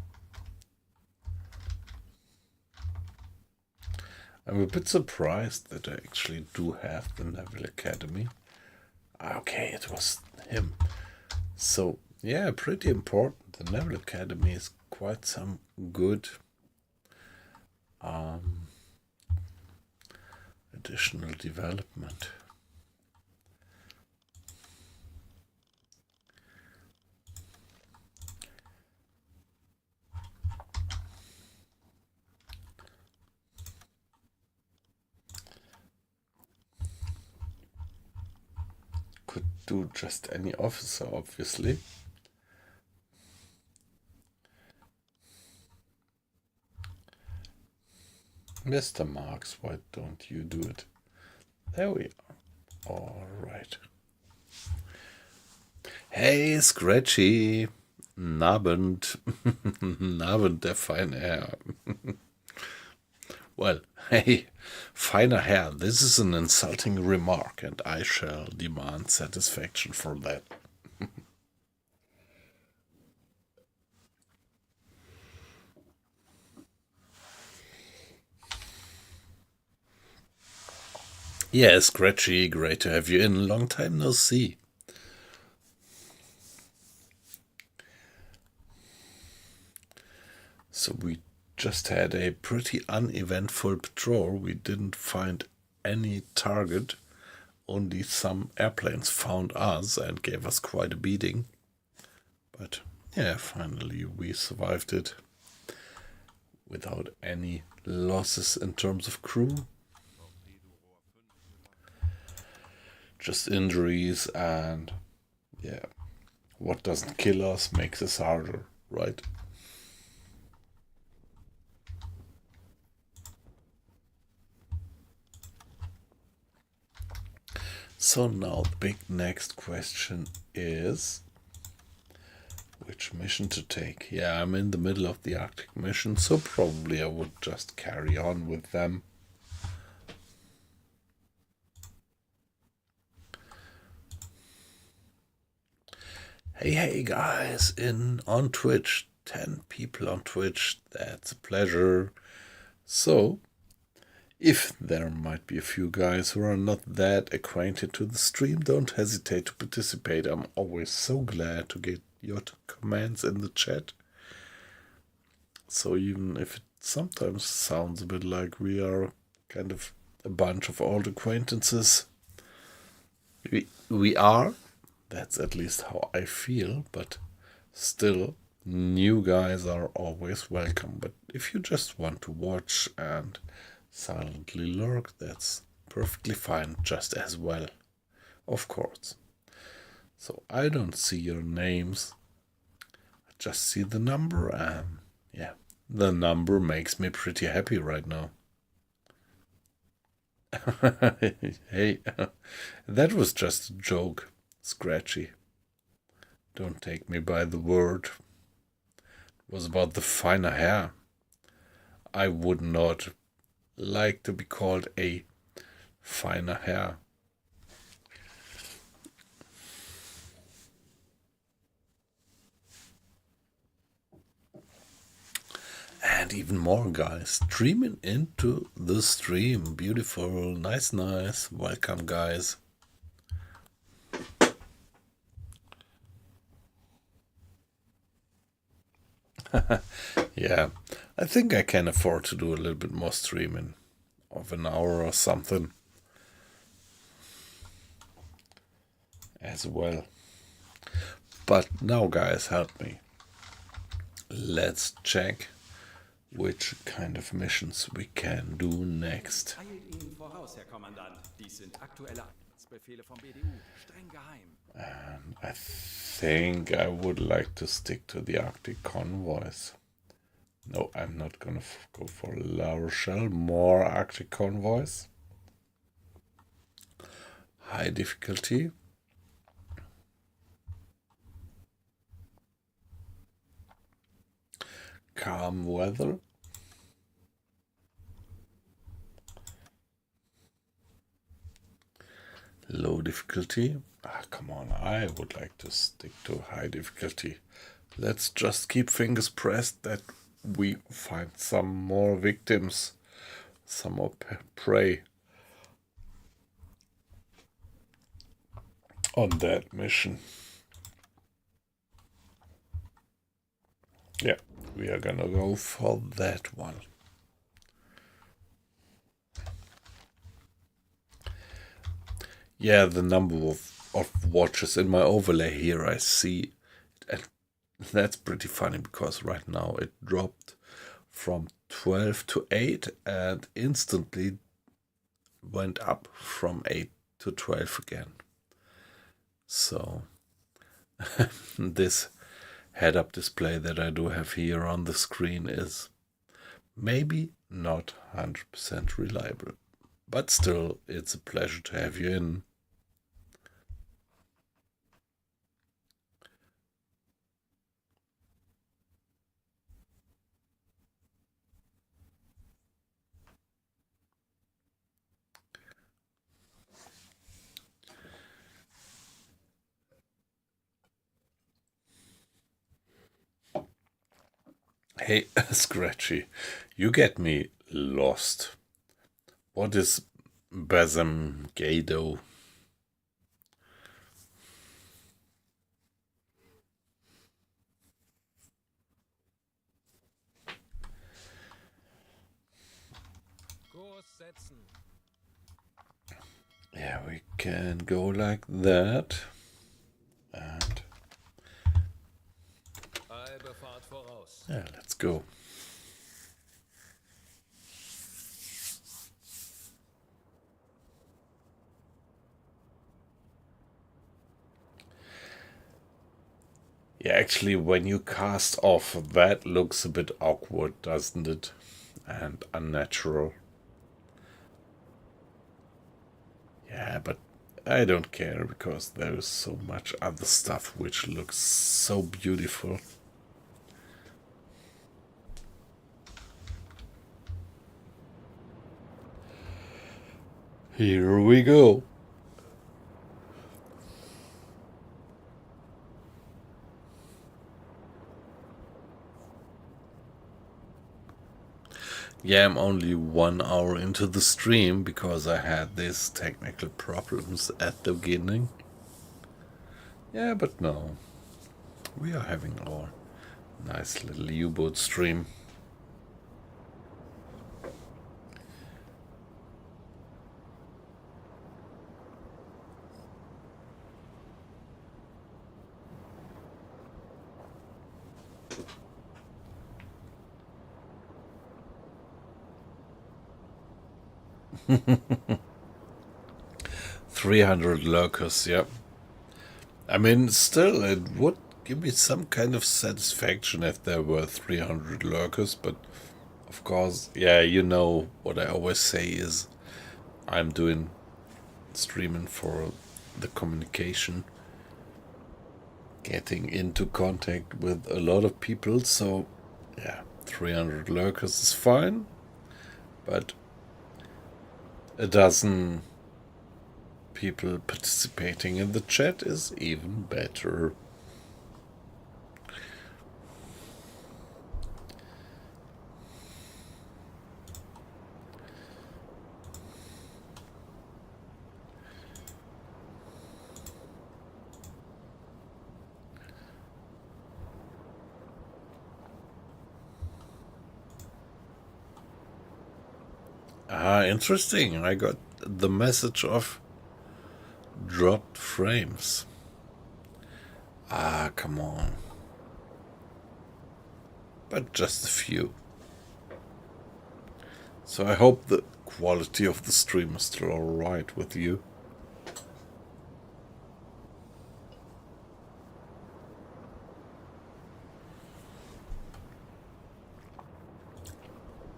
[SPEAKER 2] I'm a bit surprised that I actually do have the Naval Academy. Okay, it was him. So, yeah, pretty important. The Naval Academy is quite some good additional development. Could do just any officer, obviously. Mr. Marks, why don't you do it? There we are. All right. Hey, Scratchy. Nabend. Nabend, der feine Herr. Well, hey, finer Herr, this is an insulting remark, and I shall demand satisfaction for that. Yeah, Scratchy, great to have you in. Long time no see. So we just had a pretty uneventful patrol. We didn't find any target. Only some airplanes found us and gave us quite a beating. But yeah, finally we survived it without any losses in terms of crew. Just injuries, and yeah, what doesn't kill us makes us harder, right? So now the big next question is which mission to take. Yeah, I'm in the middle of the Arctic mission, so probably I would just carry on with them. Hey guys, on Twitch, 10 people on Twitch, that's a pleasure. So, if there might be a few guys who are not that acquainted to the stream, don't hesitate to participate. I'm always so glad to get your comments in the chat. So even if it sometimes sounds a bit like we are kind of a bunch of old acquaintances, we are. That's at least how I feel, but still, new guys are always welcome. But if you just want to watch and silently lurk, that's perfectly fine just as well, of course. So I don't see your names, I just see the number, and yeah, the number makes me pretty happy right now. Hey, that was just a joke. Scratchy. Don't take me by the word. It was about the finer hair. I would not like to be called a finer hair. And even more guys streaming into the stream. Beautiful, nice. Welcome, guys. Yeah, I think I can afford to do a little bit more streaming of an hour or something as well. But now, guys, help me. Let's check which kind of missions we can do next.
[SPEAKER 5] Eilt Ihnen voraus, Herr Kommandant. Dies sind aktuelle Befehle vom BDU. Streng geheim.
[SPEAKER 2] And I think I would like to stick to the Arctic convoys. No, I'm not gonna go for La Rochelle. More Arctic convoys. High difficulty. Calm weather. Low difficulty. Ah, come on, I would like to stick to high difficulty. Let's just keep fingers pressed that we find some more victims, some more prey on that mission. Yeah, we are gonna go for that one. Yeah, the number of watches in my overlay here I see, and that's pretty funny because right now it dropped from 12 to 8 and instantly went up from 8 to 12 again. So this head-up display that I do have here on the screen is maybe not 100% reliable, but still it's a pleasure to have you in. Hey, Scratchy, you get me lost. What is Bazamgado?
[SPEAKER 3] Kurs setzen.
[SPEAKER 2] Yeah, we can go like that. And
[SPEAKER 3] Halbe Fahrt voraus.
[SPEAKER 2] yeah, let's go. Yeah, actually, when you cast off, that looks a bit awkward, doesn't it? And unnatural. Yeah, but I don't care because there is so much other stuff which looks so beautiful. Here we go. Yeah, I'm only 1 hour into the stream because I had these technical problems at the beginning. Yeah, but no. We are having our nice little U-boat stream. $300 lurkers, yep. I mean, still, it would give me some kind of satisfaction if there were 300 lurkers, but of course, yeah, you know what I always say is I'm doing streaming for the communication, getting into contact with a lot of people, so yeah, 300 lurkers is fine, but a dozen people participating in the chat is even better. Ah, interesting. I got the message of dropped frames. Ah, come on. But just a few. So I hope the quality of the stream is still alright with you.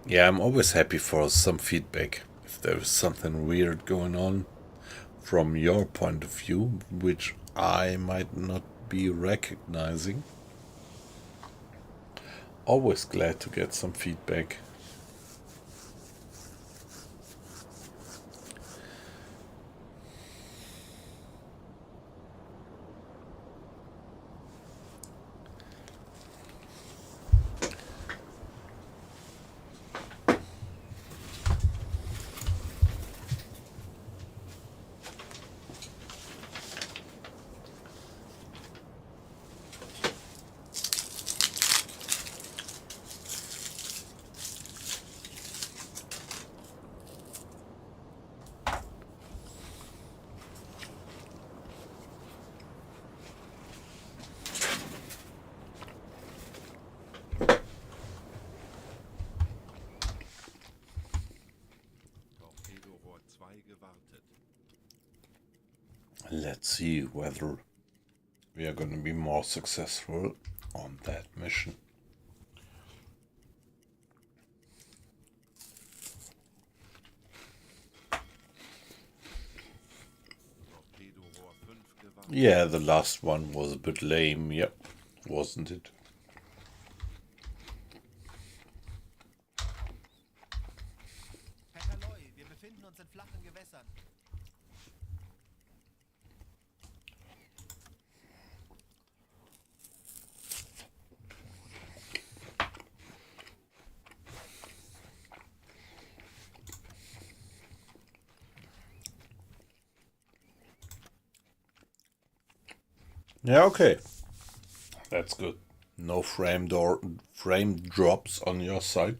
[SPEAKER 2] Yeah, I'm always happy for some feedback. If there is something weird going on from your point of view, which I might not be recognizing. Always glad to get some feedback.
[SPEAKER 1] Torpedorohr 2 gewartet.
[SPEAKER 2] Let's see whether we are going to be more successful on that mission.
[SPEAKER 1] Torpedorohr 5 gewartet.
[SPEAKER 2] Yeah, the last one was a bit lame, yep, wasn't it?
[SPEAKER 4] Herr Kaloy, wir befinden uns in flachen Gewässern.
[SPEAKER 2] Yeah, okay. That's good. No frame drops on your side.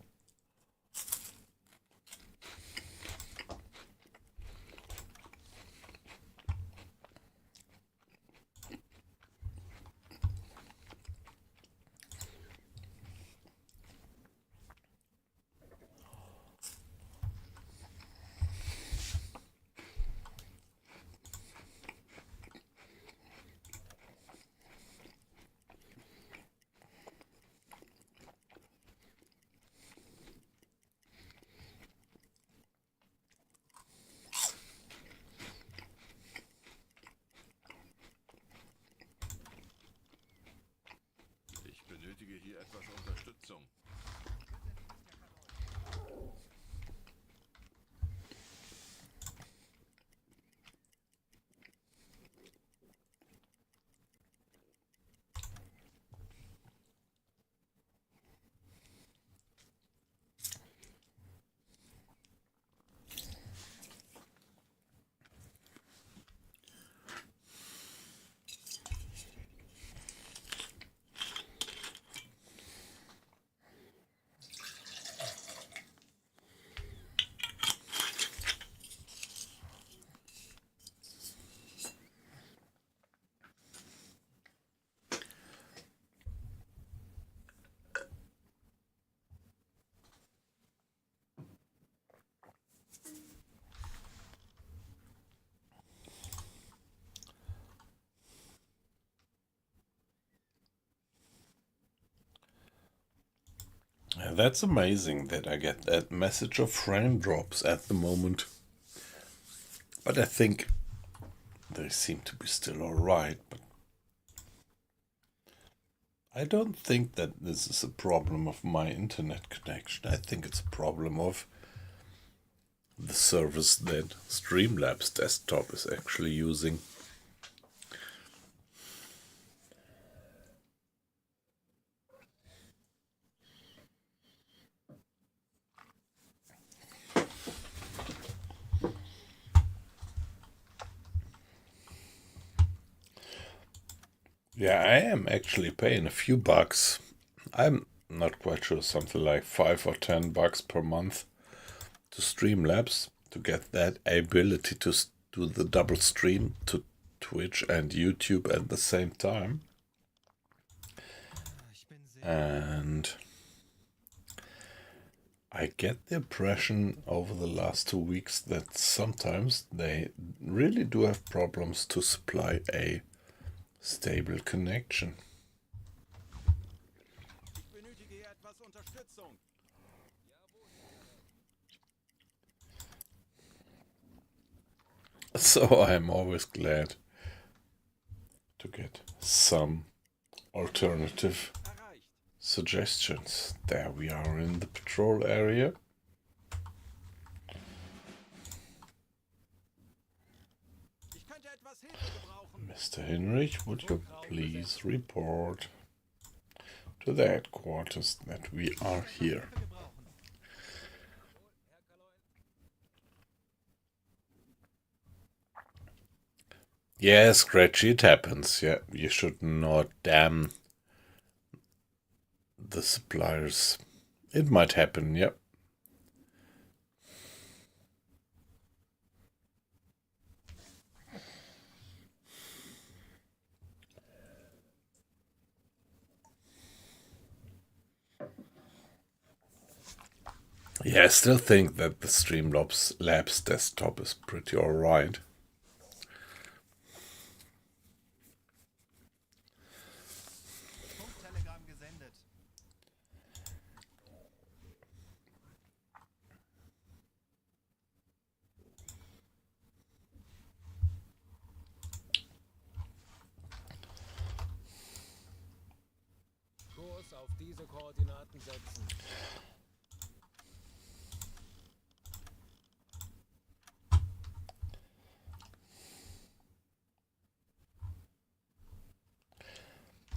[SPEAKER 2] That's amazing that I get that message of frame drops at the moment. But I think they seem to be still alright. But I don't think that this is a problem of my internet connection. I think it's a problem of the service that Streamlabs desktop is actually using. Yeah, I am actually paying a few bucks. I'm not quite sure, something like $5 or $10 per month to Streamlabs to get that ability to do the double stream to Twitch and YouTube at the same time. And I get the impression over the last 2 weeks that sometimes they really do have problems to supply a stable connection.
[SPEAKER 5] Ich benötige hier etwas Unterstützung.
[SPEAKER 2] So I'm always glad to get some alternative
[SPEAKER 5] Erreicht.
[SPEAKER 2] suggestions. There we are in the patrol area.
[SPEAKER 5] Ich könnte etwas Hilfe gebrauchen.
[SPEAKER 2] Mr. Hinrich, would you please report to the headquarters that we are here? Yeah, Scratchy, it happens. Yeah, you should not damn the suppliers. It might happen, yep. Yeah, I still think that the Streamlabs desktop is pretty alright.
[SPEAKER 4] Funktelegramm gesendet.
[SPEAKER 3] Kurs auf diese Koordinaten setzen.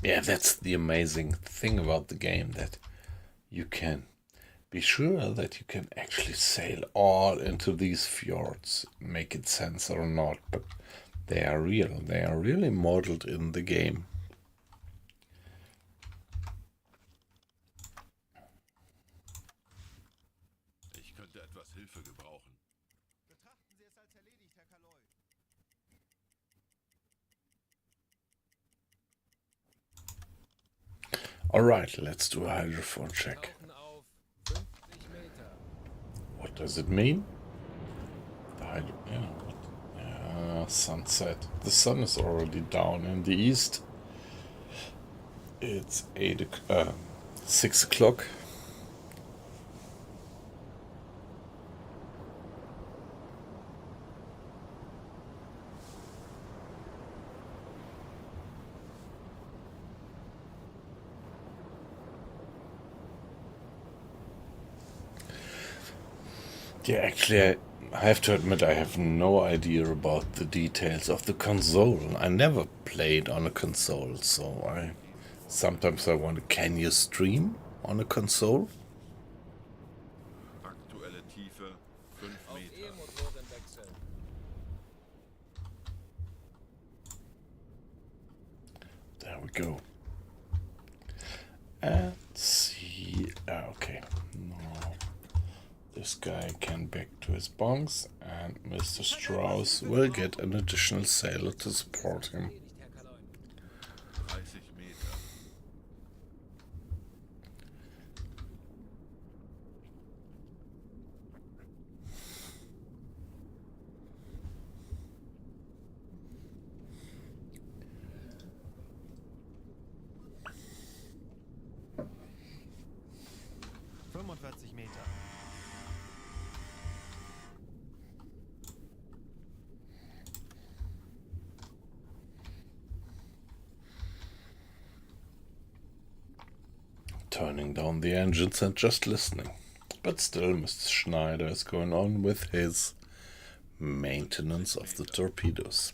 [SPEAKER 2] Yeah, that's the amazing thing about the game, that you can be sure that you can actually sail all into these fjords, make it sense or not, but they are real. They are really modeled in the game.
[SPEAKER 1] Ich könnte etwas Hilfe gebrauchen.
[SPEAKER 4] Betrachten Sie es als erledigt, Herr Kaloy.
[SPEAKER 2] Alright, let's do a hydrophone check.
[SPEAKER 3] Tauchen auf 50 Meter.
[SPEAKER 2] What does it mean? Sunset. The sun is already down in the east. It's 6 o'clock. Yeah, actually, I have to admit I have no idea about the details of the console. I never played on a console, so sometimes I wonder, can you stream on a console?
[SPEAKER 1] Aktuelle Tiefe 5
[SPEAKER 3] Auf
[SPEAKER 1] Meter.
[SPEAKER 3] E-Motoren wechseln.
[SPEAKER 2] There we go. And see. Okay. No. This guy can back to his bunks, and Mr. Strauss will get an additional sailor to support him.
[SPEAKER 3] Erledigt, Herr Kaloy.
[SPEAKER 1] 30 Meter.
[SPEAKER 2] turning down the engines and just listening. But still, Mr. Schneider is going on with his maintenance of the torpedoes.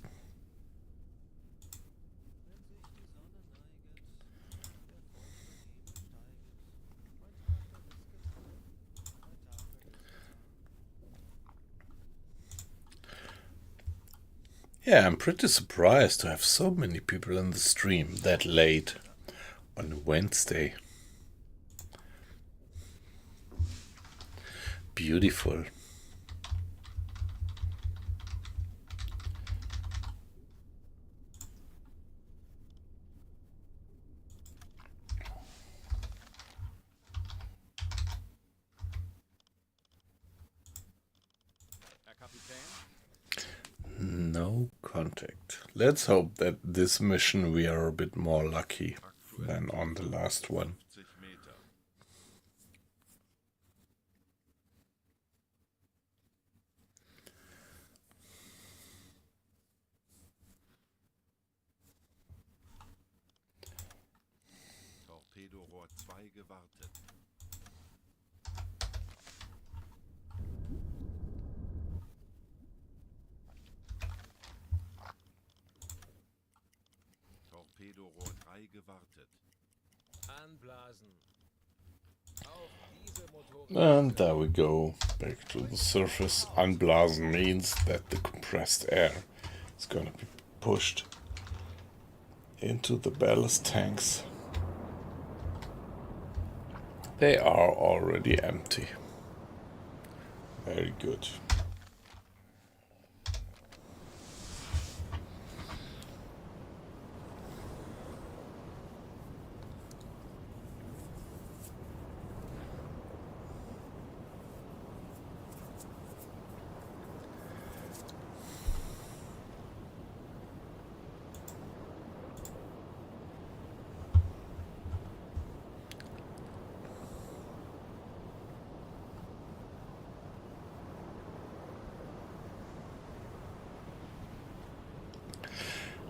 [SPEAKER 2] Yeah, I'm pretty surprised to have so many people in the stream that late on a Wednesday. Beautiful.
[SPEAKER 5] Herr Kapitän?
[SPEAKER 2] No contact. Let's hope that this mission we are a bit more lucky than on the last one.
[SPEAKER 1] 50 Meter. Torpedorohr 2 gewartet. Torpedorohr 3 gewartet.
[SPEAKER 3] Anblasen. Auf diese Motoren.
[SPEAKER 2] And there we go, back to the surface. Unblasen means that the compressed air is going to be pushed into the ballast tanks. They are already empty. Very good.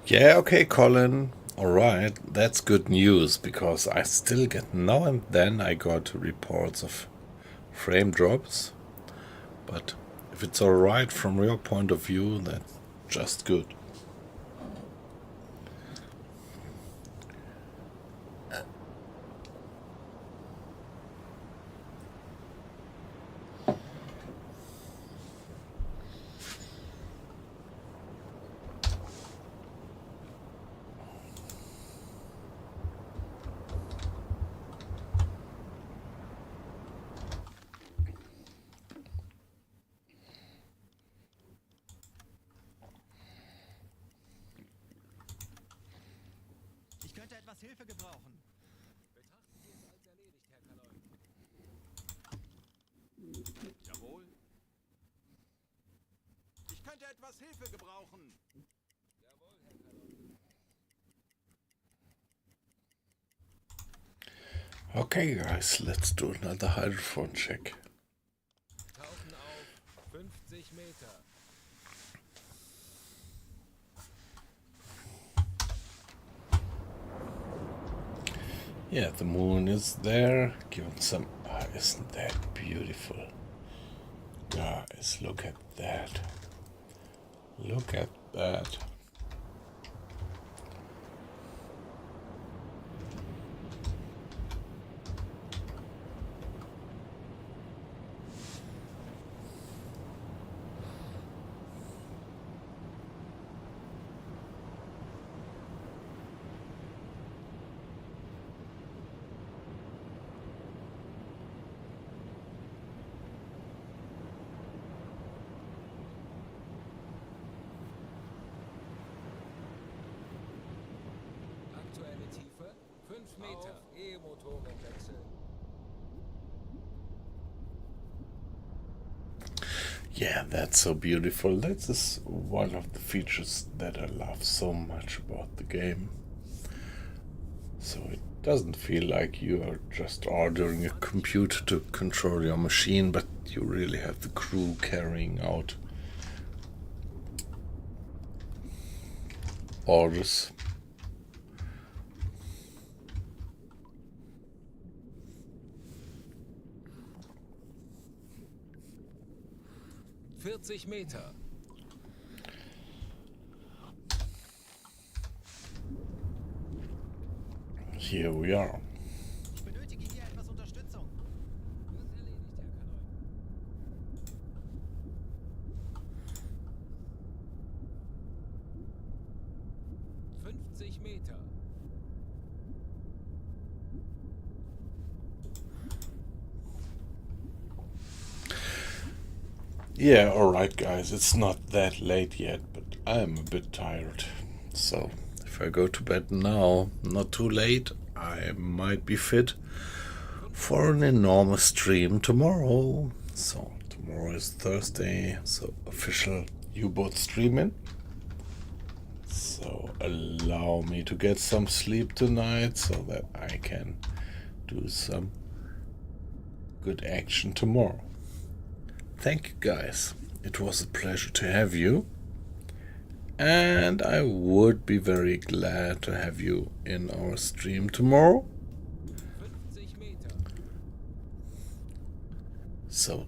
[SPEAKER 2] Yeah, okay, Colin. Alright, that's good news, because I still get now and then I got reports of frame drops. But if it's alright from your point of view, that's just good.
[SPEAKER 4] Ich könnte etwas Hilfe gebrauchen.
[SPEAKER 3] Betrachten Sie es als erledigt, Herr Kaloi.
[SPEAKER 5] Jawohl. Ich könnte etwas Hilfe gebrauchen.
[SPEAKER 3] Jawohl, Herr Kaloi.
[SPEAKER 2] Okay, guys, let's do another hydrophone check.
[SPEAKER 3] Tauchen auf 50 Meter.
[SPEAKER 2] Yeah, the moon is there. Given some. Isn't that beautiful? Guys, look at that. Look at that.
[SPEAKER 3] Aktuelle Tiefe 5 Meter. E-Motoren wechseln.
[SPEAKER 2] Yeah, that's so beautiful. That is one of the features that I love so much about the game. So it doesn't feel like you are just ordering a computer to control your machine, but you really have the crew carrying out orders.
[SPEAKER 3] 40 Meter.
[SPEAKER 2] Here we are.
[SPEAKER 4] Ich benötige hier etwas Unterstützung.
[SPEAKER 3] Wird erledigt, Herr Kanoi. 50 Meter.
[SPEAKER 2] Yeah, alright guys, it's not that late yet, but I'm a bit tired. So, if I go to bed now, not too late, I might be fit for an enormous stream tomorrow. So, tomorrow is Thursday, so official U-boat streaming. So, allow me to get some sleep tonight so that I can do some good action tomorrow. Thank you guys, it was a pleasure to have you, and I would be very glad to have you in our stream tomorrow.
[SPEAKER 3] 50 Meter.
[SPEAKER 2] So